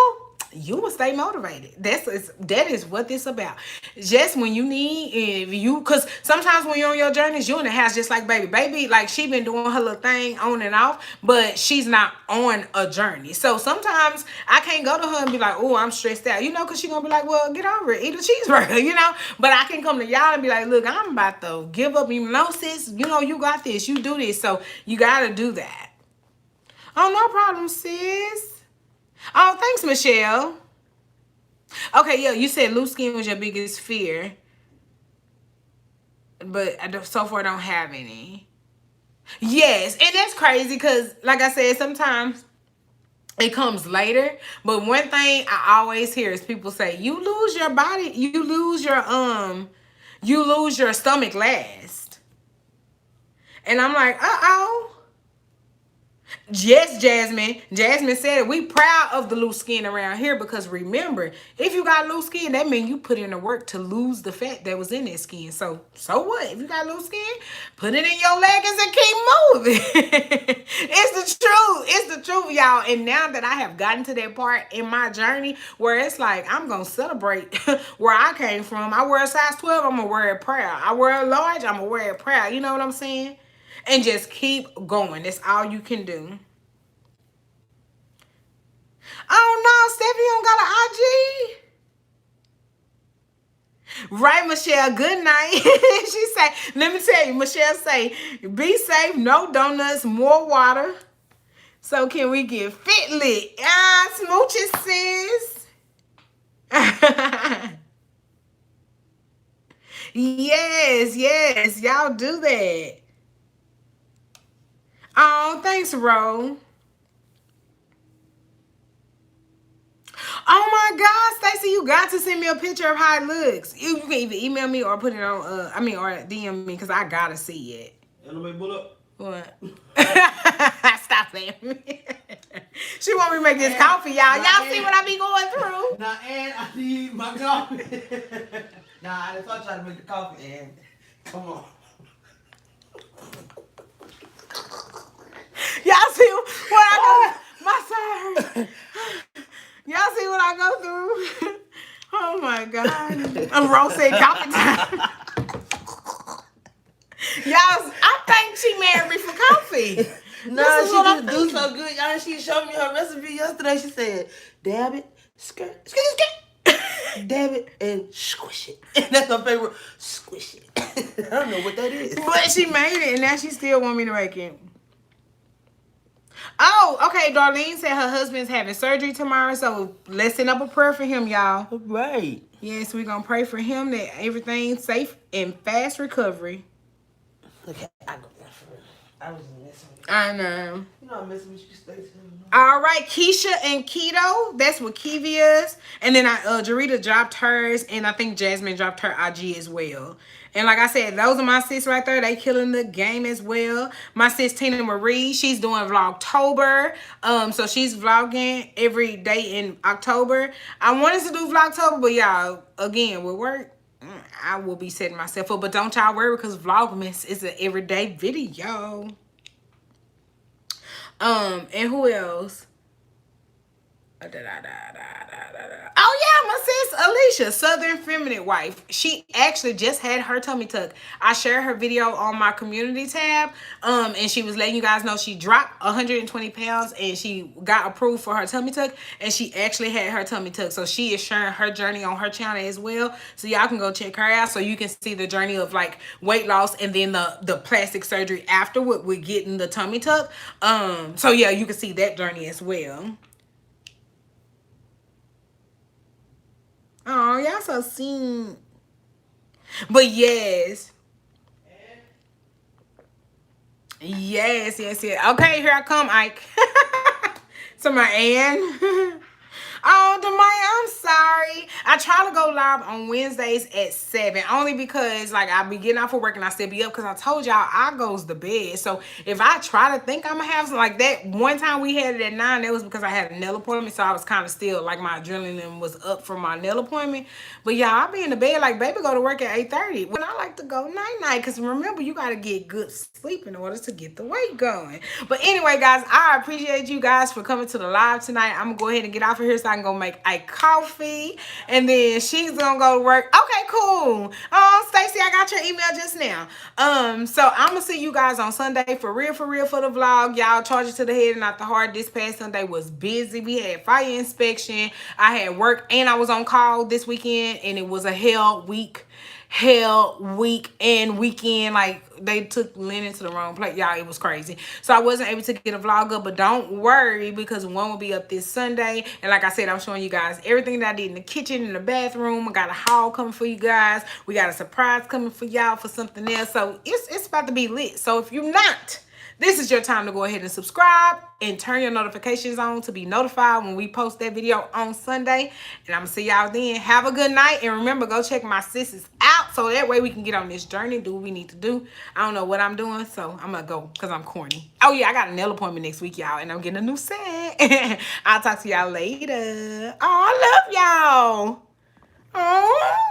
you will stay motivated. That is what this about. Just when you need, because sometimes when you're on your journeys, you're in the house just like baby. Baby, like, she been doing her little thing on and off, but she's not on a journey. So sometimes I can't go to her and be like, oh, I'm stressed out, because she's gonna be like, well, get over it, eat a cheeseburger, But I can come to y'all and be like, look, I'm about to give up, sis, you got this, you do this, so you gotta do that. Oh, no problem, sis. Oh, thanks, Michelle. Okay, yeah, you said loose skin was your biggest fear. But so far I don't have any. Yes, and that's crazy because, like I said, sometimes it comes later. But one thing I always hear is people say, you lose your body, you lose your stomach last. And I'm like, uh-oh. Yes, Jasmine. Jasmine said we proud of the loose skin around here because remember, if you got loose skin, that means you put in the work to lose the fat that was in that skin. So what? If you got loose skin, put it in your leggings and keep moving. It's the truth. It's the truth, y'all. And now that I have gotten to that part in my journey where it's like, I'm going to celebrate where I came from. I wear a size 12, I'm going to wear it proud. I wear a large, I'm going to wear it proud. You know what I'm saying? And just keep going. That's all you can do. Oh, no, Stephanie don't got an IG. Right, Michelle. Good night. She say, let me tell you, Michelle say, be safe, no donuts, more water. So can we get fit lit? Smooches, sis. Yes. Y'all do that. Oh, thanks, Ro. Oh my God, Stacey, you got to send me a picture of how it looks. You can either email me or put it on, or DM me because I gotta see it. Anybody pull up? What? Stop playing me. She want me to make this coffee, y'all. Y'all see what I be going through? Nah, and I need my coffee. Nah, I thought trying to make the coffee, and come on. Y'all see what I go? My side hurts. Y'all see what I go through? Oh my God. I'm roasting coffee time. Y'all, I think she married me for coffee. No, she just do so good. Y'all, she showed me her recipe yesterday. She said, dab it, skirt. Dab it and squish it. And that's her favorite. Squish it. I don't know what that is. But she made it and now she still want me to make it. Oh, okay. Darlene said her husband's having surgery tomorrow, so let's send up a prayer for him, y'all. All right. Yes, we're gonna pray for him that everything's safe and fast recovery. Okay, I go there for real. I was just messing with you. I know. You know I'm messing with you, Stacey. All right, Keisha and Keto. That's what Kivia's. And then Jarita dropped hers, and I think Jasmine dropped her IG as well. And like I said, those are my sis right there. They killing the game as well. My sis Tina Marie, she's doing Vlogtober. So she's vlogging every day in October. I wanted to do Vlogtober, but y'all, again, with work, I will be setting myself up. But don't y'all worry, because Vlogmas is an everyday video. And who else? Oh yeah, my sis Alicia, Southern Feminine Wife. She actually just had her tummy tuck. I shared her video on my community tab. And she was letting you guys know she dropped 120 pounds and she got approved for her tummy tuck. And she actually had her tummy tuck. So she is sharing her journey on her channel as well. So y'all can go check her out so you can see the journey of like weight loss and then the plastic surgery afterward with getting the tummy tuck. So yeah, you can see that journey as well. Oh, y'all so seen. But yes. Yes. Okay, here I come, Ike. To my Ann. Oh, Demaya, I'm sorry. I try to go live on Wednesdays at 7, only because like I be getting off of work and I still be up because I told y'all I goes to bed. So if I try to think I'm gonna have some like that one time we had it at 9, that was because I had a nail appointment, so I was kind of still like my adrenaline was up from my nail appointment. But yeah, I'll be in the bed like baby go to work at 8:30. When I like to go night because remember you gotta get good sleep in order to get the weight going. But anyway, guys, I appreciate you guys for coming to the live tonight. I'm gonna go ahead and get off of here so I can go make a coffee, and then she's gonna go to work. Okay, cool. Oh, Stacy, I got your email just now. So I'm gonna see you guys on Sunday for real for the vlog. Y'all charge it to the head and not the heart. This past Sunday was busy. We had fire inspection. I had work and I was on call this weekend, and it was a hell week and weekend. Like they took Lennon to the wrong place, y'all. It was crazy, so I wasn't able to get a vlog up, but don't worry because one will be up this Sunday. And like I said, I'm showing you guys everything that I did in the kitchen, in the bathroom. I got a haul coming for you guys. We got a surprise coming for y'all for something else, so it's about to be lit. So if you're not, this is your time to go ahead and subscribe and turn your notifications on to be notified when we post that video on Sunday. And I'm going to see y'all then. Have a good night. And remember, go check my sisters out so that way we can get on this journey, do what we need to do. I don't know what I'm doing, so I'm going to go because I'm corny. Oh, yeah, I got a nail appointment next week, y'all, and I'm getting a new set. I'll talk to y'all later. Oh, I love y'all. Oh.